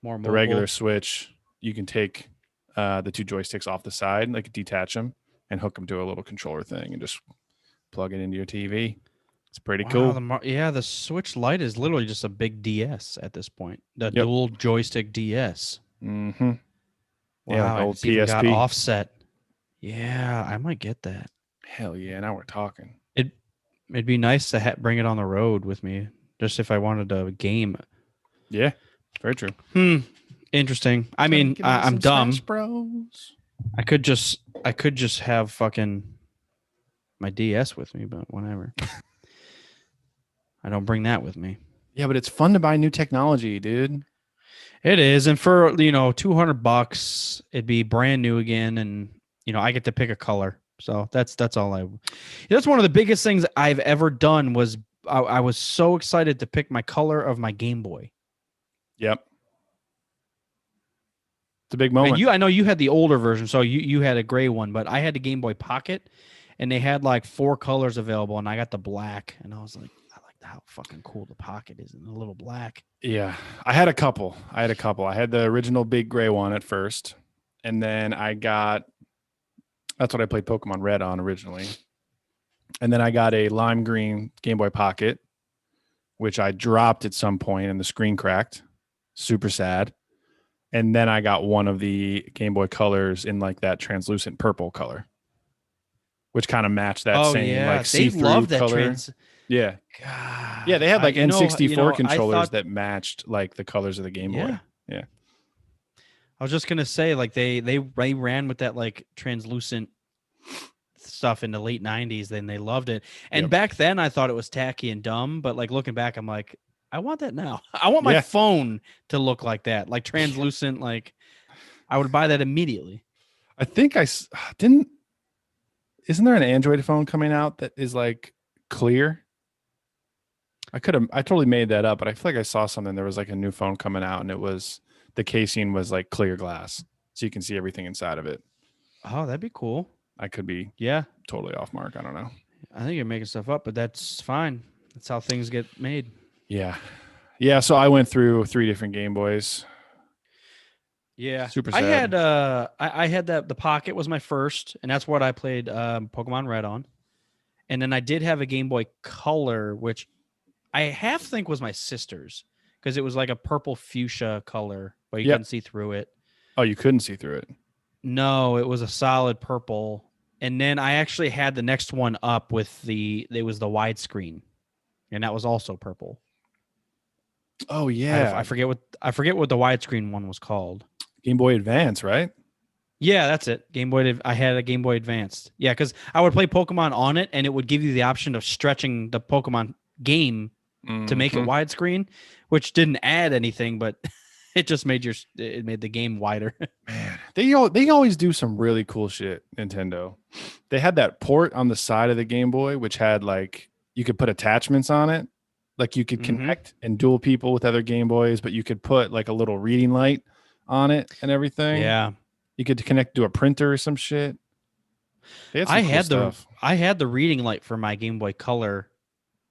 More mobile. The regular Switch, you can take the two joysticks off the side, like detach them and hook them to a little controller thing and just plug it into your TV. It's pretty cool. The Switch Lite is literally just a big DS at this point. The dual joystick DS. Mm-hmm. Wow, like old it's even got PSP. offset. Yeah, I might get that. Hell yeah, now we're talking. It'd be nice to bring it on the road with me, just if I wanted a game. Yeah, very true. Interesting. I mean, I'm dumb. Smash Bros. I could just have fucking my DS with me, but whatever. I don't bring that with me. Yeah, but it's fun to buy new technology, dude. It is, and for $200, it'd be brand new again, and I get to pick a color. So that's all that's one of the biggest things I've ever done was I was so excited to pick my color of my Game Boy. Yep. It's a big moment. And I know you had the older version, so you had a gray one, but I had the Game Boy Pocket, and they had like 4 colors available, and I got the black, and I was like, I like how fucking cool the Pocket is in the little black. Yeah, I had a couple. I had the original big gray one at first, and then that's what I played Pokemon Red on originally. And then I got a lime green Game Boy Pocket, which I dropped at some point and the screen cracked. Super sad. And then I got one of the Game Boy Colors in like that translucent purple color, which kind of matched that like see-through color. Yeah. God. Yeah, they had like N64 controllers that matched like the colors of the Game Boy. Yeah. I was just gonna say, like they ran with that like translucent stuff in the late 90s, then they loved it. And back then I thought it was tacky and dumb, but like looking back, I'm like, I want that now. I want my phone to look like that, like translucent. Like I would buy that immediately. I think isn't there an Android phone coming out that is like clear? I totally made that up, but I feel like I saw something. There was like a new phone coming out and the casing was like clear glass, so you can see everything inside of it. Oh, that'd be cool. I could be totally off mark. I don't know. I think you're making stuff up, but that's fine. That's how things get made. Yeah. So I went through 3 different Game Boys. Yeah. Super sad. I had the Pocket was my first, and that's what I played Pokemon Red on. And then I did have a Game Boy Color, which I half think was my sister's, because it was like a purple fuchsia color, but you couldn't see through it. Oh, you couldn't see through it? No, it was a solid purple. And then I actually had the next one up with it was the widescreen, and that was also purple. Oh yeah, I forget what the widescreen one was called. Game Boy Advance, right? Yeah, that's it. Game Boy. I had a Game Boy Advanced. Yeah, because I would play Pokemon on it, and it would give you the option of stretching the Pokemon game to make it widescreen, which didn't add anything, but It just made it made the game wider. Man, they always do some really cool shit. Nintendo. They had that port on the side of the Game Boy, which had like you could put attachments on it, like you could connect and dual people with other Game Boys, but you could put like a little reading light on it and everything. Yeah, you could connect to a printer or some shit. I had the reading light for my Game Boy Color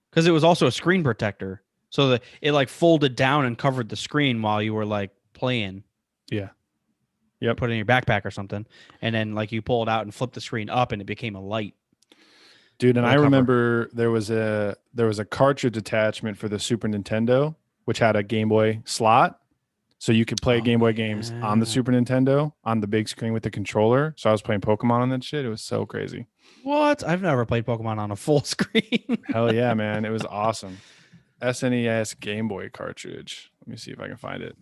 because it was also a screen protector, so that it like folded down and covered the screen while you were like playing. Yeah. Yep. Put it in your backpack or something, and then like you pull it out and flip the screen up, and it became a light. Dude, and I remember there was a cartridge attachment for the Super Nintendo, which had a Game Boy slot, so you could play Game Boy games on the Super Nintendo on the big screen with the controller. So I was playing Pokemon on that shit. It was so crazy. What? I've never played Pokemon on a full screen. Hell yeah, man! It was awesome. SNES Game Boy cartridge. Let me see if I can find it.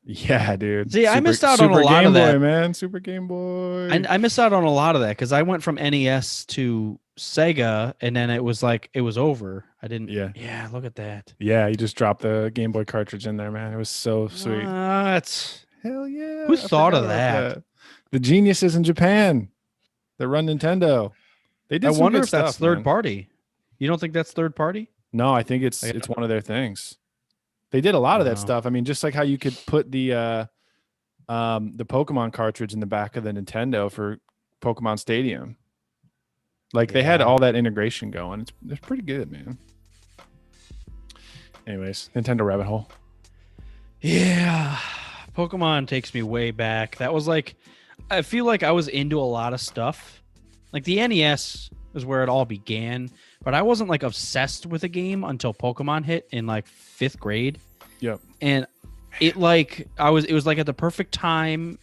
Yeah, dude. See, I missed out on a lot Game of that, Boy, man. Super Game Boy. I missed out on a lot of that because I went from NES to Sega, and then it was like it was over. I didn't. Yeah. Yeah. Look at that. Yeah, you just dropped the Game Boy cartridge in there, man. It was so sweet. That's hell yeah. Who thought of about that? The geniuses in Japan that run Nintendo. They did. I some wonder good if that's stuff, third man. party. You don't think that's third party? No, I think it's one of their things. They did a lot of that stuff. I mean, just like how you could put the Pokemon cartridge in the back of the Nintendo for Pokemon Stadium. Like they had all that integration going. It's pretty good, man. Anyways, Nintendo rabbit hole. Yeah. Pokemon takes me way back. That was like, I feel like I was into a lot of stuff. Like the NES is where it all began, but I wasn't like obsessed with a game until Pokemon hit in like 5th grade. Yep. And it was like at the perfect time,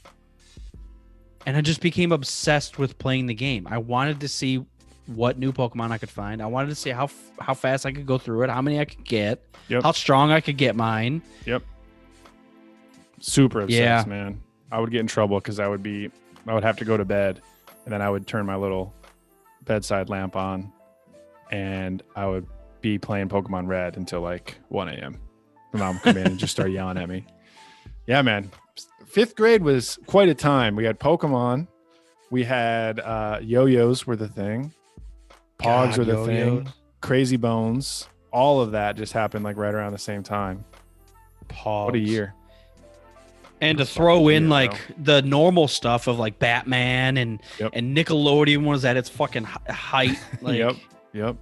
and I just became obsessed with playing the game. I wanted to see what new Pokemon I could find. I wanted to see how fast I could go through it, how many I could get, how strong I could get mine. Yep. Super obsessed, man. I would get in trouble because I would have to go to bed, and then I would turn my little bedside lamp on, and I would be playing Pokemon Red until like 1 a.m. My mom would come in and just start yelling at me. Yeah, man. 5th grade was quite a time. We had Pokemon. We had yo-yos were the thing. Pogs were the thing. Crazy Bones. All of that just happened like right around the same time. Pogs. What a year. And to throw in like the normal stuff of like Batman and Nickelodeon was at its fucking height. Like, Yep.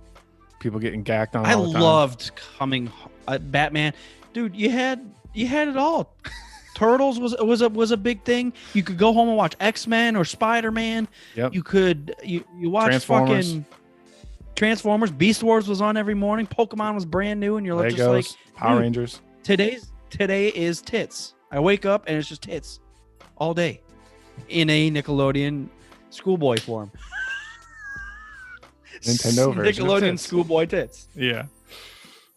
People getting gacked on. I all the time. loved Batman. Dude, you had it all. Turtles was a big thing. You could go home and watch X-Men or Spider-Man. Yep. You could you watch fucking Transformers. Beast Wars was on every morning. Pokemon was brand new, and you're Legos, just like Power Rangers. Today is tits. I wake up and it's just tits all day in a Nickelodeon schoolboy form. Nintendo version. Nickelodeon schoolboy tits. Yeah.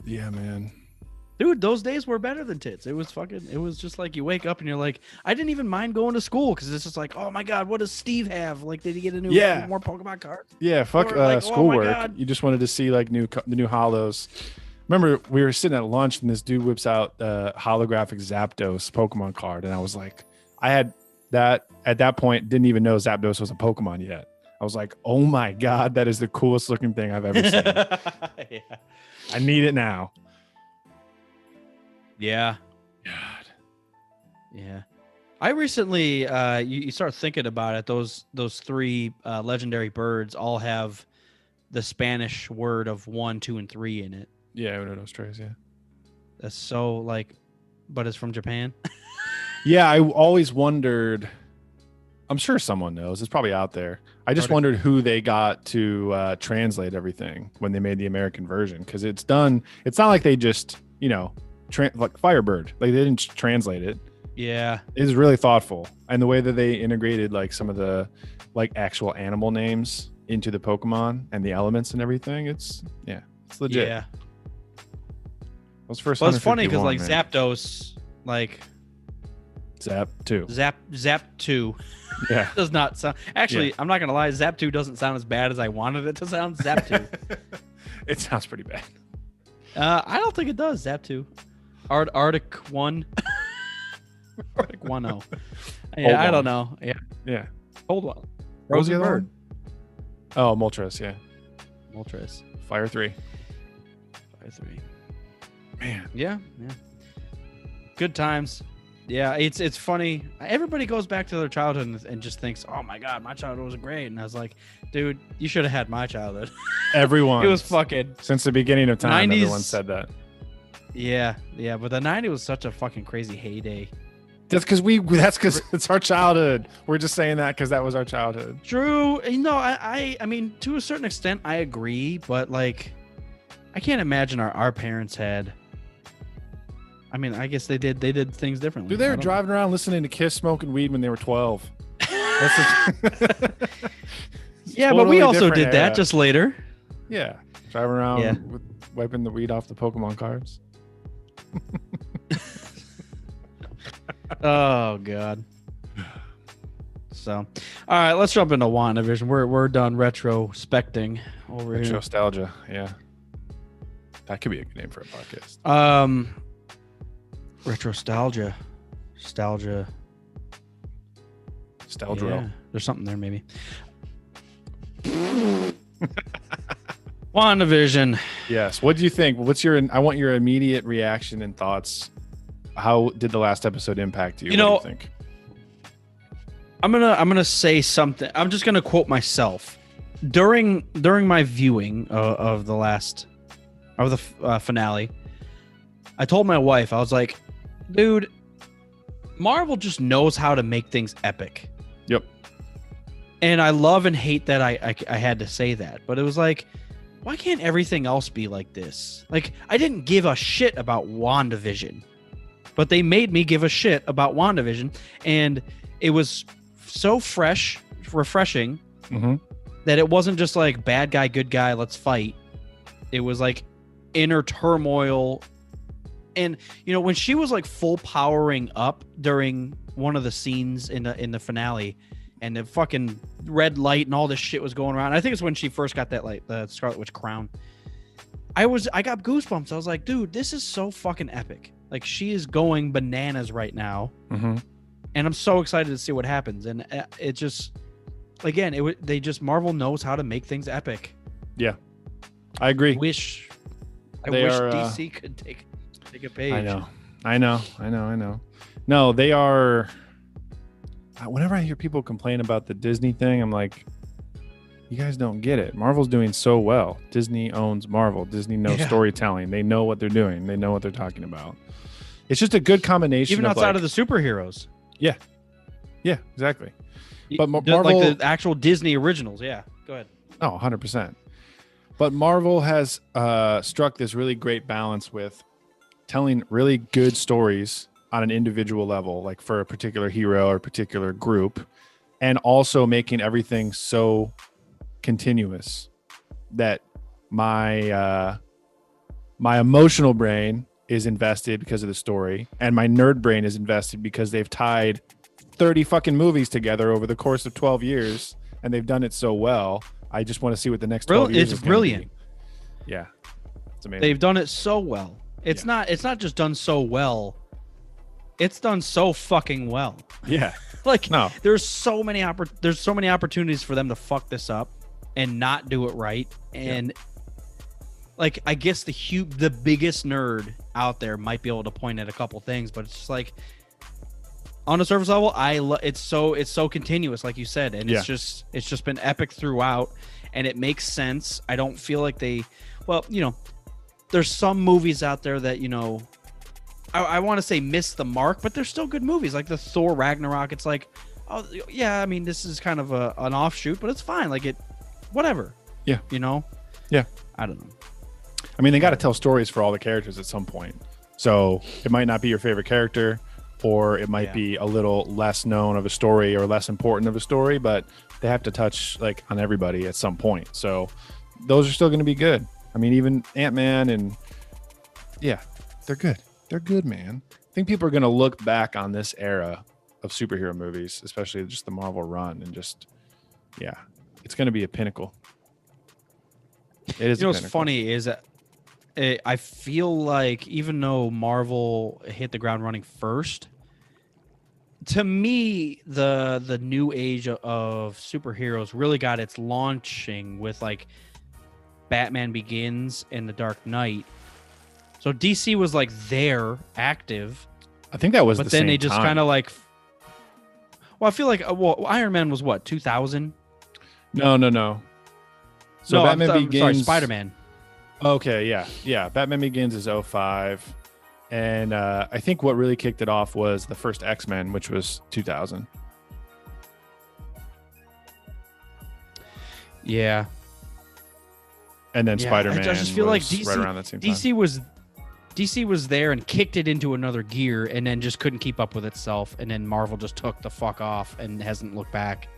Yeah, man. Dude, those days were better than tits. It was just like you wake up and you're like, I didn't even mind going to school because it's just like, oh my God, what does Steve have? Like, did he get a new more Pokemon cards? Yeah, fuck like, schoolwork. Oh you just wanted to see like the new holos. Remember, we were sitting at lunch and this dude whips out the holographic Zapdos Pokemon card, and I was like, I had that at that point, didn't even know Zapdos was a Pokemon yet. I was like, oh my God, that is the coolest looking thing I've ever seen. Yeah. I need it now. Yeah. God. Yeah. I recently, you start thinking about it. Those 3 legendary birds all have the Spanish word of 1, 2, and 3 in it. Yeah, Uno, dos, tres, yeah. That's so like, but it's from Japan. Yeah, I always wondered. I'm sure someone knows. It's probably out there. I just wondered who they got to translate everything when they made the American version, because it's done. It's not like they just, like Firebird. Like they didn't translate it. Yeah, it's really thoughtful, and the way that they integrated like some of the like actual animal names into the Pokemon and the elements and everything. It's legit. Yeah. Those first. Well, it's funny because like Zapdos, like Zap 2. Zap 2. Yeah. Does not sound. Actually, I'm not gonna lie. Zap 2 doesn't sound as bad as I wanted it to sound. Zap 2. It sounds pretty bad. I don't think it does. Zap 2. Arctic 1. Arctic 1-0. Yeah, Hold I on. don't know. Yeah. Yeah. Hold on. What was the Frozen other Bird. one? Oh, Moltres. Yeah. Moltres. Fire 3. Fire 3. Man. Yeah. Good times. Yeah, it's funny. Everybody goes back to their childhood and just thinks, "Oh my god, my childhood was great." And I was like, "Dude, you should have had my childhood." Everyone. It was fucking Since the beginning of time, 90s. everyone said that. Yeah, but the 90s was such a fucking crazy heyday. That's because it's our childhood. We're just saying that because that was our childhood. True. I mean, to a certain extent, I agree, but like, I can't imagine our parents had. I mean, I guess they did things differently. Dude, they I were don't driving around listening to Kiss, smoking weed when they were 12. Yeah, but we Totally also different did that era. just later. Yeah, driving around Yeah. with wiping the weed off the Pokemon cards. Oh god. So, all right, let's jump into WandaVision. We're done retrospecting over here. Nostalgia, yeah. That could be a good name for a podcast. Retrostalgia. Nostalgia. Nostalgia. Yeah, there's something there maybe. WandaVision. Yes. What do you think? I want your immediate reaction and thoughts. How did the last episode impact you? You know, what do you think? I'm gonna say something. I'm just gonna quote myself during my viewing of the finale. I told my wife, I was like, "Dude, Marvel just knows how to make things epic." Yep. And I love and hate that I had to say that, but it was like, why can't everything else be like this? Like, I didn't give a shit about WandaVision, but they made me give a shit about WandaVision, and it was so refreshing Mm-hmm. that it wasn't just like bad guy, good guy, let's fight. It was like inner turmoil. And when she was like full powering up during one of the scenes in the finale, and the fucking red light and all this shit was going around. I think it's when she first got that like the Scarlet Witch crown. I got goosebumps. I was like, dude, this is so fucking epic. Like, she is going bananas right now. Mm-hmm. And I'm so excited to see what happens. And it just, again, Marvel knows how to make things epic. Yeah, I agree. I wish They are, DC could take a page. I know. No, they are. Whenever I hear people complain about the Disney thing, I'm like, you guys don't get it. Marvel's doing so well. Disney owns Marvel. Disney knows storytelling. They know what they're doing. They know what they're talking about. It's just a good combination. Even outside of the superheroes. Yeah, exactly. But Marvel, like the actual Disney originals. Yeah, go ahead. Oh, 100%. But Marvel has struck this really great balance with telling really good stories on an individual level, like for a particular hero or particular group, and also making everything so continuous that my emotional brain is invested because of the story, and my nerd brain is invested because they've tied 30 fucking movies together over the course of 12 years, and they've done it so well. I just want to see what the next 12 years is gonna brilliant. be. Yeah. It's amazing. They've done it so well. It's not just done so well. It's done so fucking well. Yeah. Like, No. there's so many opportunities for them to fuck this up and not do it right. And like, I guess the biggest nerd out there might be able to point at a couple things, but it's just like, on a surface level, it's so continuous, like you said, and it's just been epic throughout, and it makes sense. I don't feel like there's some movies out there that I want to say miss the mark, but they're still good movies, like the Thor Ragnarok. It's like, oh yeah, I mean, this is kind of an offshoot, but it's fine. Like, whatever. Yeah. Yeah. I don't know. I mean, they got to tell stories for all the characters at some point. So it might not be your favorite character, or it might be a little less known of a story or less important of a story, but they have to touch like on everybody at some point. So those are still going to be good. I mean, even Ant-Man and they're good. They're good, man. I think people are going to look back on this era of superhero movies, especially just the Marvel run, and just, it's going to be a pinnacle. It is. What's funny is that I feel like even though Marvel hit the ground running first, to me, the new age of superheroes really got its launching with like Batman Begins and The Dark Knight. So DC was like there, active. I think that was but the then same they just time. kind of like. Well, I feel like Iron Man was what 2000. No. So no, Batman I'm Begins. sorry, Spider-Man. Okay, yeah. Batman Begins is 05. And I think what really kicked it off was the first X-Men, which was 2000. Yeah. And then Spider-Man. I just feel like DC, right around that same time. DC was there and kicked it into another gear and then just couldn't keep up with itself. And then Marvel just took the fuck off and hasn't looked back.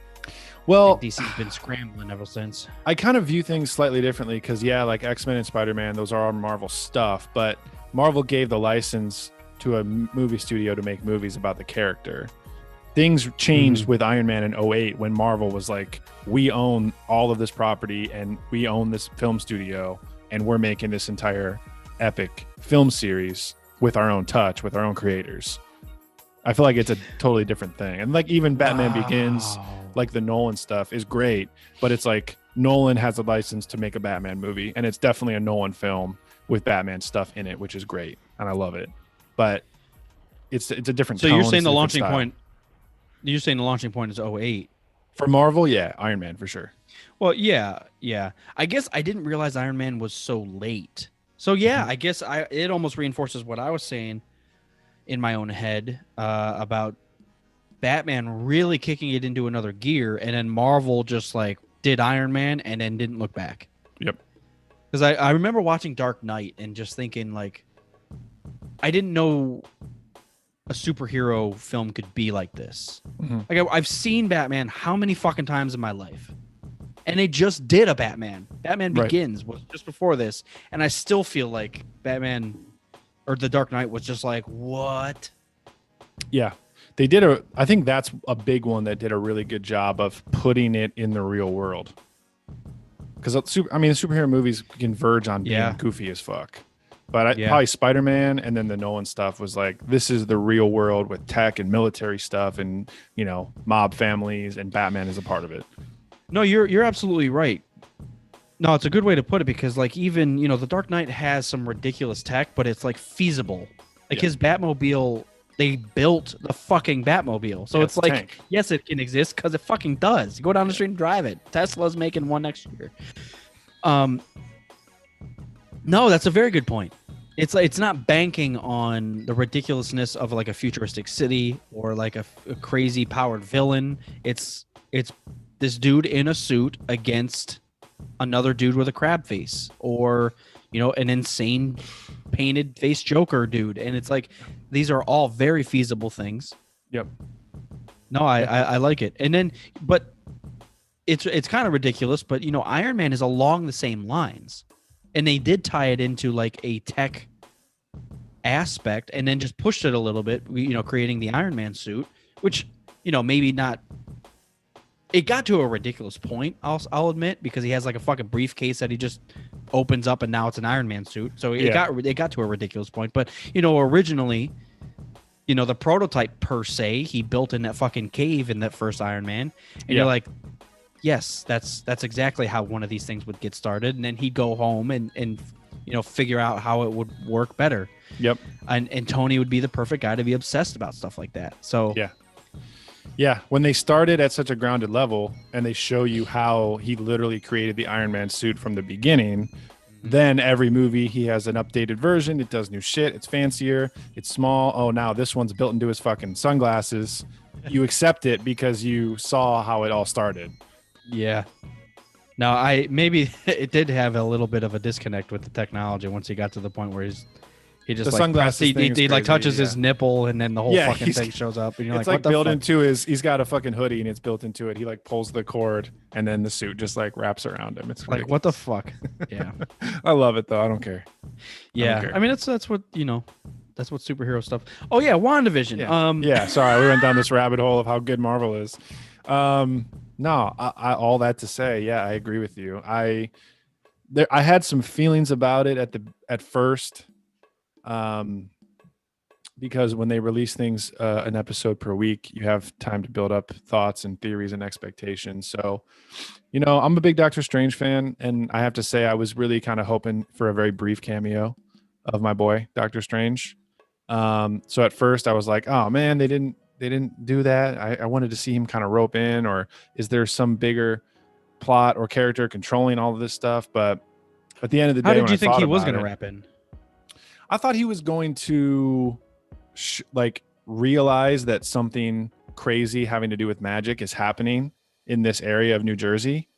Well, and DC's been scrambling ever since. I kind of view things slightly differently because, yeah, like X-Men and Spider-Man, those are all Marvel stuff. But Marvel gave the license to a movie studio to make movies about the character. Things changed with Iron Man in 08 when Marvel was like, we own all of this property and we own this film studio and we're making this entire epic film series with our own touch, with our own creators. I feel like it's a totally different thing. And like even Batman Begins, like the Nolan stuff is great, but it's like Nolan has a license to make a Batman movie and it's definitely a Nolan film with Batman stuff in it, which is great. And I love it. But it's a different So tone, you're saying it's the a different launching style. point you're saying the launching point is 08. For Marvel, yeah, Iron Man for sure. Well, yeah. I guess I didn't realize Iron Man was so late. So yeah, I guess it almost reinforces what I was saying in my own head about Batman really kicking it into another gear, and then Marvel just like did Iron Man and then didn't look back. Yep. Because I remember watching Dark Knight and just thinking like, I didn't know a superhero film could be like this. Like I've seen Batman how many fucking times in my life, and they just did a Batman. Batman Begins was just before this, and I still feel like Batman or The Dark Knight was just like, what? Yeah. They I think that's a big one that did a really good job of putting it in the real world. Because the superhero movies converge on being goofy as fuck. But probably Spider-Man and then the Nolan stuff was like, this is the real world with tech and military stuff and, you know, mob families, and Batman is a part of it. No, you're absolutely right. No, it's a good way to put it because like even, you know, The Dark Knight has some ridiculous tech, but it's like feasible. Like his Batmobile, they built the fucking Batmobile. So it's like, tank. Yes, it can exist because it fucking does. You go down the street and drive it. Tesla's making one next year. No, that's a very good point. It's not banking on the ridiculousness of like a futuristic city or like a crazy powered villain. It's this dude in a suit against another dude with a crab face, or you know, an insane painted face Joker dude, and it's like these are all very feasible things. Yep. No, I like it, and then but it's kind of ridiculous, but you know, Iron Man is along the same lines. And they did tie it into like a tech aspect and then just pushed it a little bit, you know, creating the Iron Man suit, which, you know, maybe not. It got to a ridiculous point, I'll admit, because he has like a fucking briefcase that he just opens up and now it's an Iron Man suit. So it got to a ridiculous point. But, you know, originally, you know, the prototype per se, he built in that fucking cave in that first Iron Man. And you're like, yes, that's exactly how one of these things would get started, and then he'd go home and you know, figure out how it would work better. Yep. And Tony would be the perfect guy to be obsessed about stuff like that. So yeah, when they started at such a grounded level and they show you how he literally created the Iron Man suit from the beginning, then every movie he has an updated version. It does new shit. It's fancier. It's small. Oh, now this one's built into his fucking sunglasses. You accept it because you saw how it all started. Yeah. Now, maybe it did have a little bit of a disconnect with the technology once he got to the point where he just the like sunglasses he like touches his nipple and then the whole fucking thing shows up and you're it's like like what built the fuck? into he's got a fucking hoodie and it's built into it. He like pulls the cord and then the suit just like wraps around him. It's like ridiculous. what the fuck? Yeah. I love it though. I don't care. Yeah. I mean that's what, you know, that's what superhero stuff. Oh yeah, WandaVision. Yeah, sorry, we went down this rabbit hole of how good Marvel is. No, I all that to say, yeah, I agree with you. there I had some feelings about it at first, because when they release things an episode per week, you have time to build up thoughts and theories and expectations. So, I'm a big Doctor Strange fan, and I have to say I was really kind of hoping for a very brief cameo of my boy Doctor Strange. So at first I was like, oh man, they didn't do that. I wanted to see him kind of rope in, or is there some bigger plot or character controlling all of this stuff? But at the end of the day, How did when you I think thought he was about going to it, wrap in? I thought he was going to realize that something crazy having to do with magic is happening in this area of New Jersey.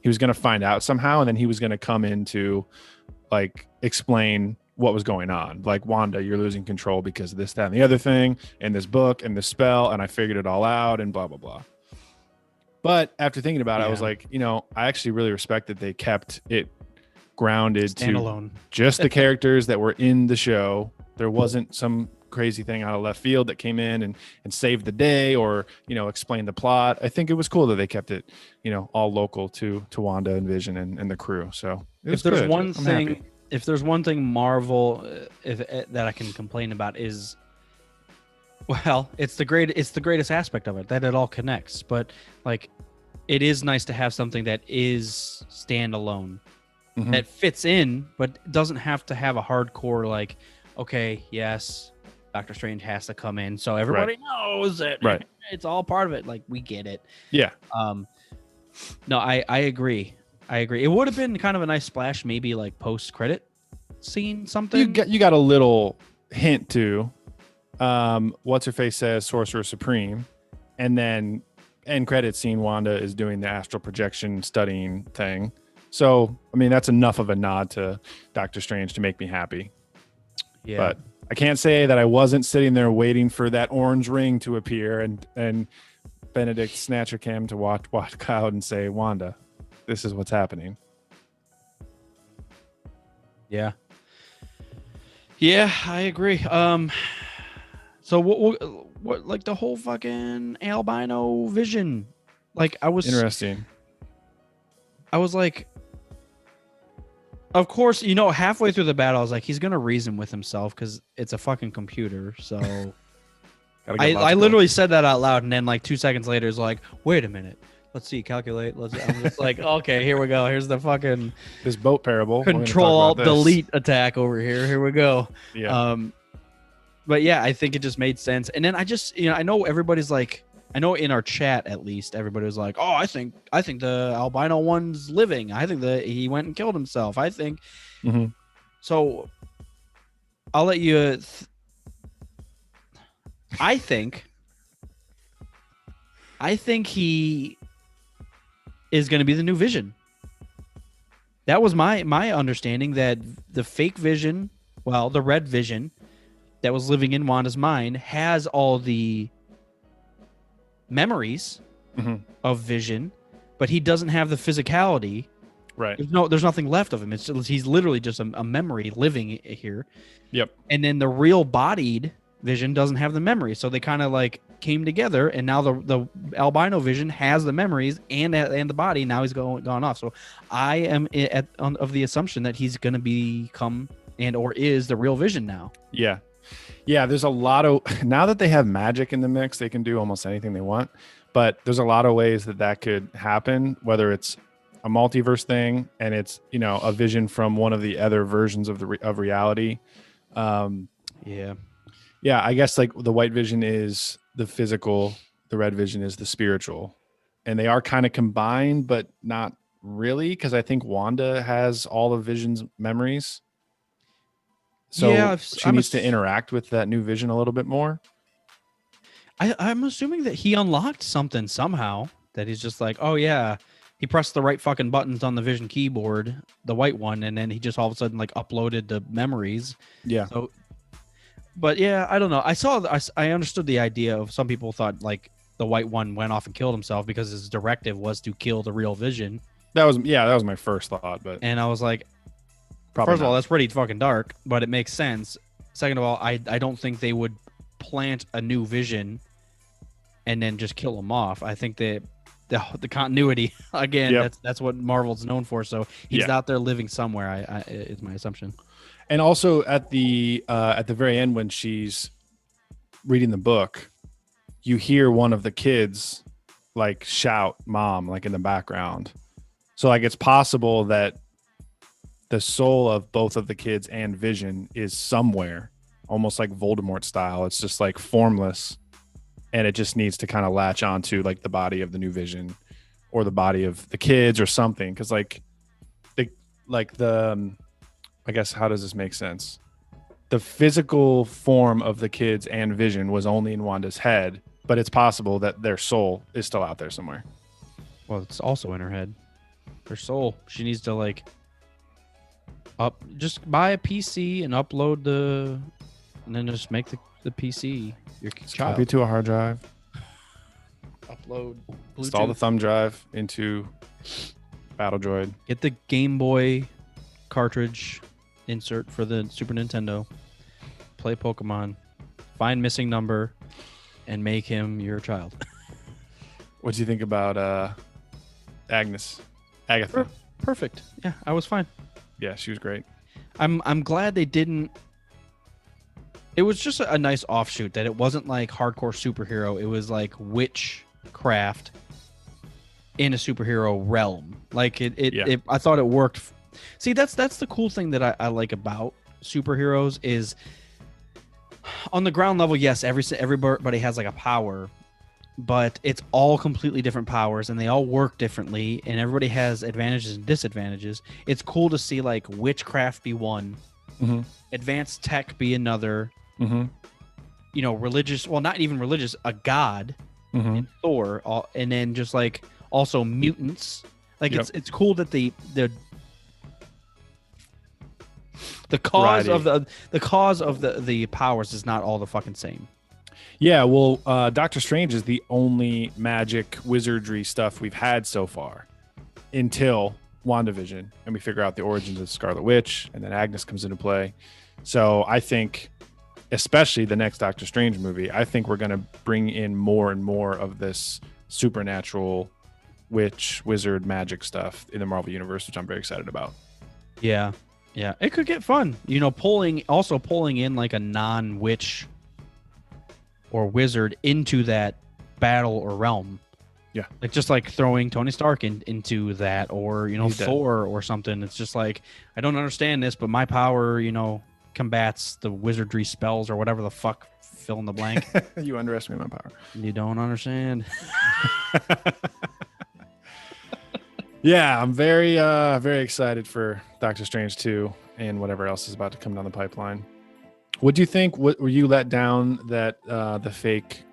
He was going to find out somehow, and then he was going to come in to explain what was going on. Like, Wanda, you're losing control because of this, that, and the other thing, and this book and this spell, and I figured it all out, and blah, blah, blah. But after thinking about it, I was like, I actually really respect that they kept it grounded Standalone. to just the characters that were in the show. There wasn't some crazy thing out of left field that came in and saved the day, or explained the plot. I think it was cool that they kept it all local to Wanda and Vision and the crew. So if there's one thing Marvel that I can complain about is, well, it's the greatest aspect of it, that it all connects. But it is nice to have something that is standalone, that fits in, but doesn't have to have a hardcore okay, yes, Doctor Strange has to come in, so everybody knows that it's all part of it. We get it. Yeah. No, I agree. It would have been kind of a nice splash, maybe post credit scene, something. You got a little hint to what's her face says Sorcerer Supreme, and then end credit scene, Wanda is doing the astral projection studying thing. So that's enough of a nod to Doctor Strange to make me happy. Yeah. But I can't say that I wasn't sitting there waiting for that orange ring to appear and Benedict Snatcher Cam to walk out and say, Wanda, this is what's happening. Yeah. Yeah, I agree. So what the whole fucking albino Vision, I was interesting. I was like, of course, halfway through the battle, I was like, he's gonna reason with himself because it's a fucking computer. So I literally said that out loud, and then 2 seconds later, it's like, wait a minute, let's see, calculate. I'm just like, okay, here we go. Here's the fucking this boat parable. Control Alt Delete attack over here. Here we go. Yeah. But yeah, I think it just made sense. And then I just, I know everybody's I know in our chat, at least, everybody was like, oh, I think the albino one's living. I think that he went and killed himself. I think. So I'll let you. I think he is going to be the new Vision. That was my understanding, that the fake Vision, well, the red Vision that was living in Wanda's mind, has all the memories of Vision, but he doesn't have the physicality. Right. There's nothing left of him. He's literally just a memory living here. Yep. And then the real bodied Vision doesn't have the memory, so they kind of came together, and now the albino Vision has the memories and the body. Now he's gone off. So I am of the assumption that he's going to become or is the real Vision now. Yeah. Yeah, there's a lot of, now that they have magic in the mix, they can do almost anything they want. But there's a lot of ways that could happen, whether it's a multiverse thing and it's, a vision from one of the other versions of reality. Yeah, I guess the white Vision is the physical, the red Vision is the spiritual. And they are kind of combined, but not really, because I think Wanda has all of Vision's memories. So she needs to interact with that new Vision a little bit more. I'm assuming that he unlocked something somehow, that he's just oh yeah, he pressed the right fucking buttons on the Vision keyboard, the white one, and then he just all of a sudden uploaded the memories. Yeah. So, but yeah, I don't know. I understood the idea of, some people thought the white one went off and killed himself because his directive was to kill the real Vision. That was my first thought, but I was like, probably first of all, that's pretty fucking dark, but it makes sense. Second of all, I don't think they would plant a new Vision and then just kill him off. I think that the continuity again. Yep. That's what Marvel's known for. So he's out there living somewhere. I is my assumption. And also at the very end when she's reading the book, you hear one of the kids like shout "Mom" like in the background. So like it's possible that the soul of both of the kids and Vision is somewhere, almost like Voldemort style. It's just like formless, and it just needs to kind of latch onto like the body of the new Vision or the body of the kids or something. Because like the I guess, how does this make sense? The physical form of the kids and Vision was only in Wanda's head, but it's possible that their soul is still out there somewhere. Well, it's also in her head. Her soul. She needs to like just buy a PC and upload and then just make the PC your child. Copy it to a hard drive. Upload. Install the thumb drive into Battle Droid. Get the Game Boy cartridge insert for the Super Nintendo. Play Pokemon. Find missing number and make him your child. What do you think about Agatha? Perfect. Yeah, I was fine. Yeah, she was great. I'm glad they didn't. It was just a nice offshoot that it wasn't like hardcore superhero. It was like witchcraft in a superhero realm. Like it I thought it worked. See, that's the cool thing that I like about superheroes is on the ground level. Yes, everybody has like a power, but it's all completely different powers and they all work differently and everybody has advantages and disadvantages. It's cool to see like witchcraft be one, advanced tech be another, religious, well, not even religious, a god, and Thor, and then just like also mutants. Like it's cool that the cause of the powers is not all the fucking same. Yeah, well, Doctor Strange is the only magic wizardry stuff we've had so far until WandaVision, and we figure out the origins of Scarlet Witch, and then Agnes comes into play. So I think, especially the next Doctor Strange movie, I think we're going to bring in more and more of this supernatural witch, wizard, magic stuff in the Marvel Universe, which I'm very excited about. Yeah, it could get fun. Pulling in like a non-witch or wizard into that battle or realm. Yeah. Like just like throwing Tony Stark into that, or, Thor or something. It's just like, I don't understand this, but my power, combats the wizardry spells or whatever the fuck, fill in the blank. You underestimate my power. You don't understand. Yeah, I'm very, very excited for Doctor Strange 2 and whatever else is about to come down the pipeline. What do you think? Were you let down that the fake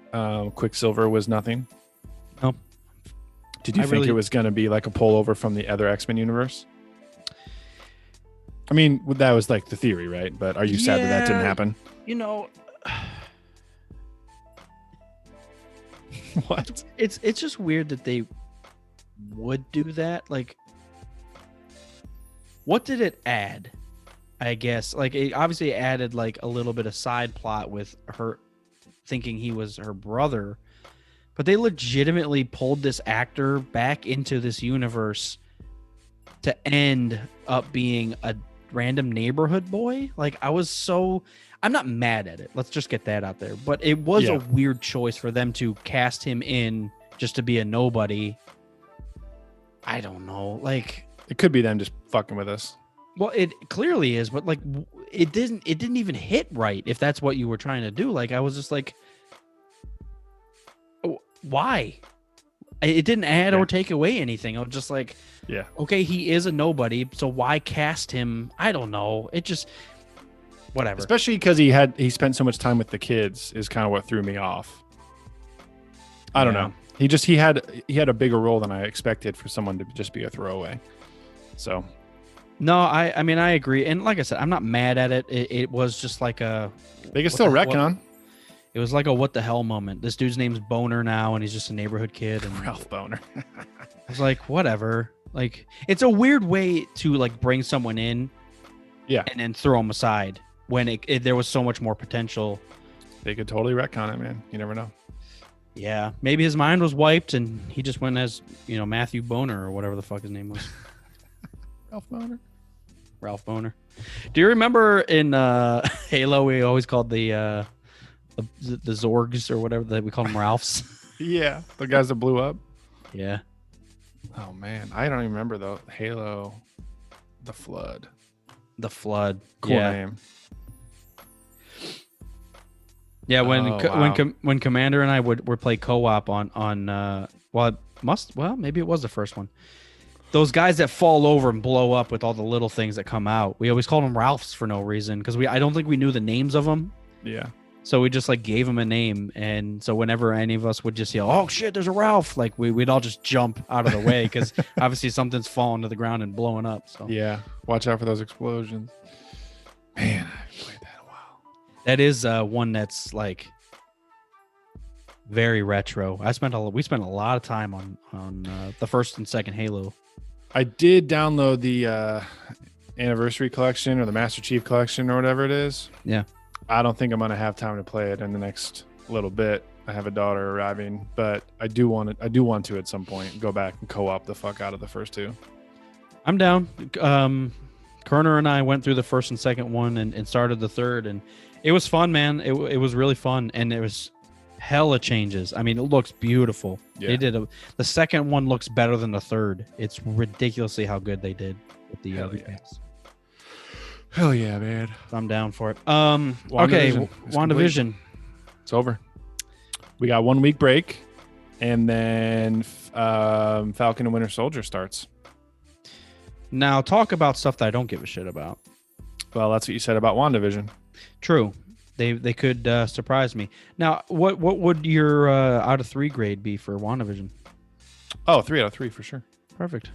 Quicksilver was nothing? No. Did you think it was going to be like a pullover from the other X-Men universe? I mean, that was like the theory, right? But are you sad that didn't happen? What? It's just weird that they would do that. Like, what did it add? I guess like it obviously added like a little bit of side plot with her thinking he was her brother, but they legitimately pulled this actor back into this universe to end up being a random neighborhood boy. Like I'm not mad at it. Let's just get that out there. But it was a weird choice for them to cast him in just to be a nobody. I don't know. Like, it could be them just fucking with us. Well, it clearly is, but like it didn't even hit right if that's what you were trying to do. Like, I was just like, why? It didn't add or take away anything. I was just like, okay, he is a nobody, so why cast him? I don't know. It just whatever. Especially because he spent so much time with the kids is kind of what threw me off. I don't know. He had a bigger role than I expected for someone to just be a throwaway. So no, I mean I agree, and like I said, I'm not mad at it. It was just like a they can still retcon. It was like a what the hell moment. This dude's name's Boner now, and he's just a neighborhood kid. And Ralph Boner. I was like, whatever. Like, it's a weird way to like bring someone in, and then throw them aside when there was so much more potential. They could totally retcon it, man. You never know. Yeah, maybe his mind was wiped and he just went as, Matthew Boner or whatever the fuck his name was. Ralph Boner. Do you remember in Halo we always called the Zorgs or whatever that we called them Ralphs? Yeah, the guys that blew up. Yeah. Oh man, I don't even remember though. Halo, the Flood. The Flood. Cool yeah. name. Yeah, wow. when Commander and I would play co-op on maybe it was the first one. Those guys that fall over and blow up with all the little things that come out. We always called them Ralphs for no reason because I don't think we knew the names of them. Yeah. So we just like gave them a name, and so whenever any of us would just yell, "Oh shit, there's a Ralph!" Like we'd all just jump out of the way because obviously something's falling to the ground and blowing up. So yeah, watch out for those explosions. Man, I haven't played that in a while. That is one that's like very retro. We spent a lot of time on the first and second Halo. I did download the Anniversary Collection or the Master Chief Collection or whatever it is. Yeah. I don't think I'm gonna have time to play it in the next little bit. I have a daughter arriving, but I do want to at some point go back and co-op the fuck out of the first two. I'm down. Kerner and I went through the first and second one and started the third, and it was fun, man. It was really fun, and it was hella changes. I mean, it looks beautiful. Yeah. The second one looks better than the third. It's ridiculously how good they did with the remakes. Hell yeah, man. I'm down for it. WandaVision. WandaVision. It's over. We got 1 week break, and then Falcon and Winter Soldier starts. Now talk about stuff that I don't give a shit about. Well, that's what you said about WandaVision. True. They could surprise me. Now, what would your out of 3 grade be for WandaVision? Oh, 3 out of 3 for sure. Perfect.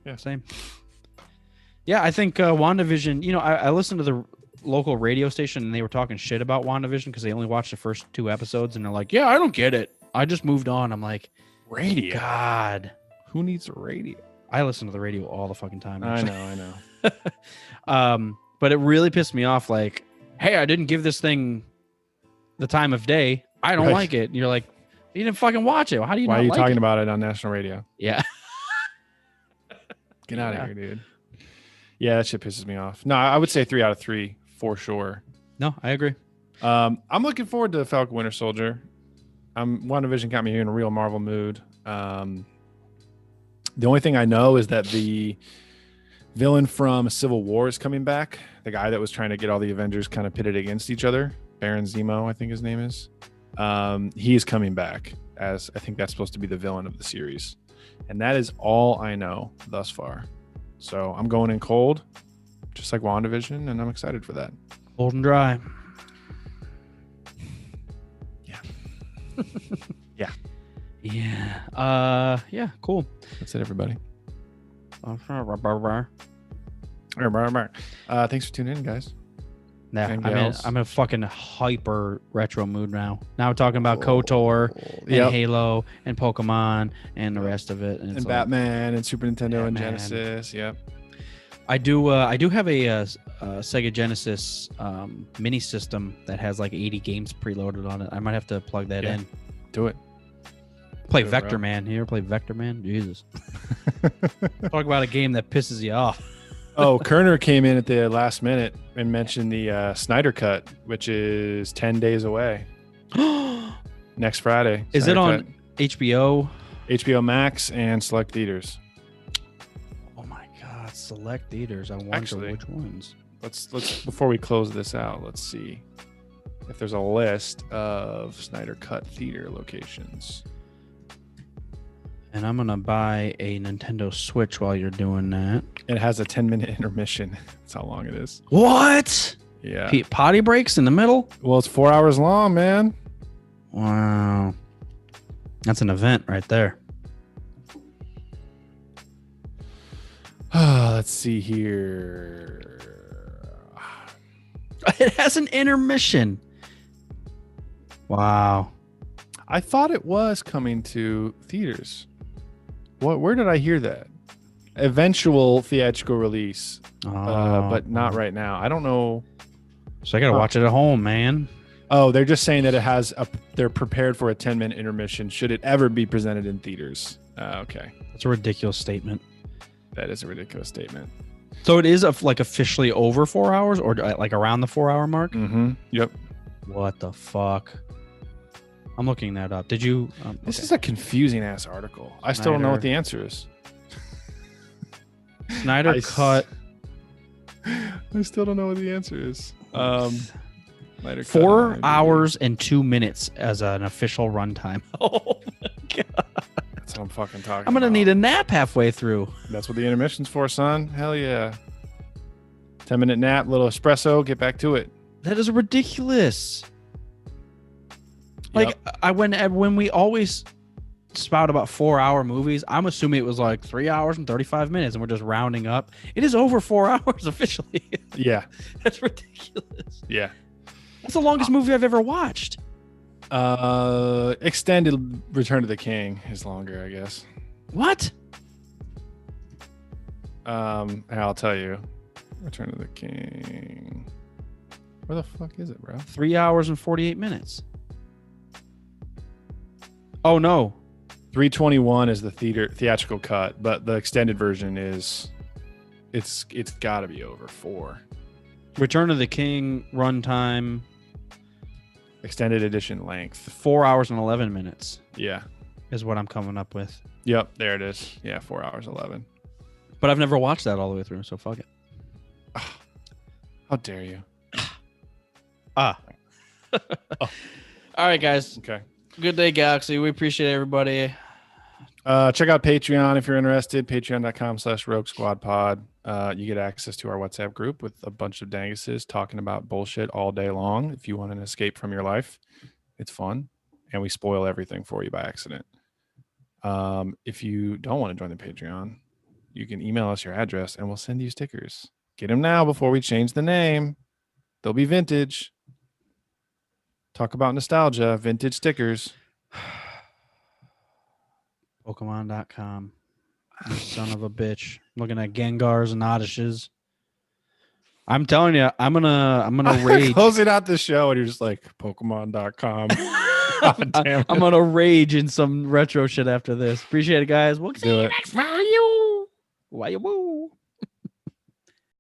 Yeah. Same. Yeah, I think WandaVision, I listened to the local radio station and they were talking shit about WandaVision because they only watched the first 2 episodes and they're like, yeah, I don't get it. I just moved on. I'm like, radio. God. Who needs a radio? I listen to the radio all the fucking time. Actually. I know. But it really pissed me off. Like, hey, I didn't give this thing the time of day. I don't like it. And you're like, you didn't fucking watch it. How do you? Why are you like talking it? about it on national radio? Yeah. Get out of here, dude. Yeah, that shit pisses me off. No, I would say 3 out of 3 for sure. No, I agree. I'm looking forward to Falcon Winter Soldier. WandaVision got me in a real Marvel mood. The only thing I know is that the villain from Civil War is coming back. The guy that was trying to get all the Avengers kind of pitted against each other. Baron Zemo, I think his name is. He is coming back as I think that's supposed to be the villain of the series. And that is all I know thus far. So I'm going in cold, just like WandaVision, and I'm excited for that. Cold and dry. Yeah. Yeah. Yeah, cool. That's it, everybody. Thanks for tuning in, guys. Yeah, And I'm gals. in a fucking hyper retro mood now. Now we're talking about KOTOR and Halo and Pokemon and the rest of it. And it's Batman and Super Nintendo and Batman. Genesis. Yep. I do have a Sega Genesis mini system that has like 80 games preloaded on it. I might have to plug that in. Do it. Play Do it, Vector bro. Man. You ever play Vector Man? Jesus. Talk about a game that pisses you off. Oh, Kerner came in at the last minute and mentioned the Snyder Cut, which is 10 days away. Next Friday. Is Snyder it on Cut. HBO? HBO Max and select theaters? Oh my God! Select theaters. I wonder Actually, which ones. Let's before we close this out, let's see if there's a list of Snyder Cut theater locations. And I'm gonna buy a Nintendo Switch while you're doing that. It has a 10-minute intermission. That's how long it is. What? Yeah. Potty breaks in the middle? Well, it's 4 hours long, man. Wow. That's an event right there. Let's see here. It has an intermission. Wow. I thought it was coming to theaters. Where did I hear that? Eventual theatrical release, but not right now. I don't know. So I gotta watch it at home, man. Oh, they're just saying that it has they're prepared for a 10-minute intermission should it ever be presented in theaters. Okay. That's a ridiculous statement. That is a ridiculous statement. So it is like officially over 4 hours or like around the 4 hour mark? Mm-hmm. Yep. What the fuck? I'm looking that up. Did you? This is a confusing ass article. I still don't know what the answer is. Snyder cut. I still don't know what the answer is. Snyder cut 4 hours and 2 minutes as an official runtime. Oh my god. That's what I'm fucking talking I'm gonna about. need a nap halfway through. That's what the intermission's for, son. Hell yeah. 10-minute nap, little espresso, get back to it. That is ridiculous. Like when we always spout about 4 hour movies, I'm assuming it was like 3 hours and 35 minutes and we're just rounding up. It is over 4 hours officially. Yeah. That's ridiculous. Yeah. That's the longest movie I've ever watched. Extended Return of the King is longer, I guess. What? I'll tell you. Return of the King. Where the fuck is it, bro? 3 hours and 48 minutes. Oh no. 321 is the theatrical cut, but the extended version is it's got to be over 4. Return of the King runtime Extended edition length. 4 hours and 11 minutes Yeah. is what I'm coming up with. Yep, there it is. Yeah, 4 hours 11. But I've never watched that all the way through, so fuck it. How dare you? All right, guys. Okay. Good day, Galaxy. We appreciate everybody. Check out Patreon if you're interested. Patreon.com/Rogue Squad Pod. You get access to our WhatsApp group with a bunch of danguses talking about bullshit all day long. If you want an escape from your life, it's fun. And we spoil everything for you by accident. If you don't want to join the Patreon, you can email us your address and we'll send you stickers. Get them now before we change the name. They'll be vintage. Talk about nostalgia, vintage stickers. Pokemon.com. You son of a bitch. Looking at Gengars and Oddishes. I'm telling you, I'm gonna rage. Closing out the show and you're just like Pokemon.com. God damn it. I'm gonna rage in some retro shit after this. Appreciate it, guys. We'll see you next Mario. Why you woo?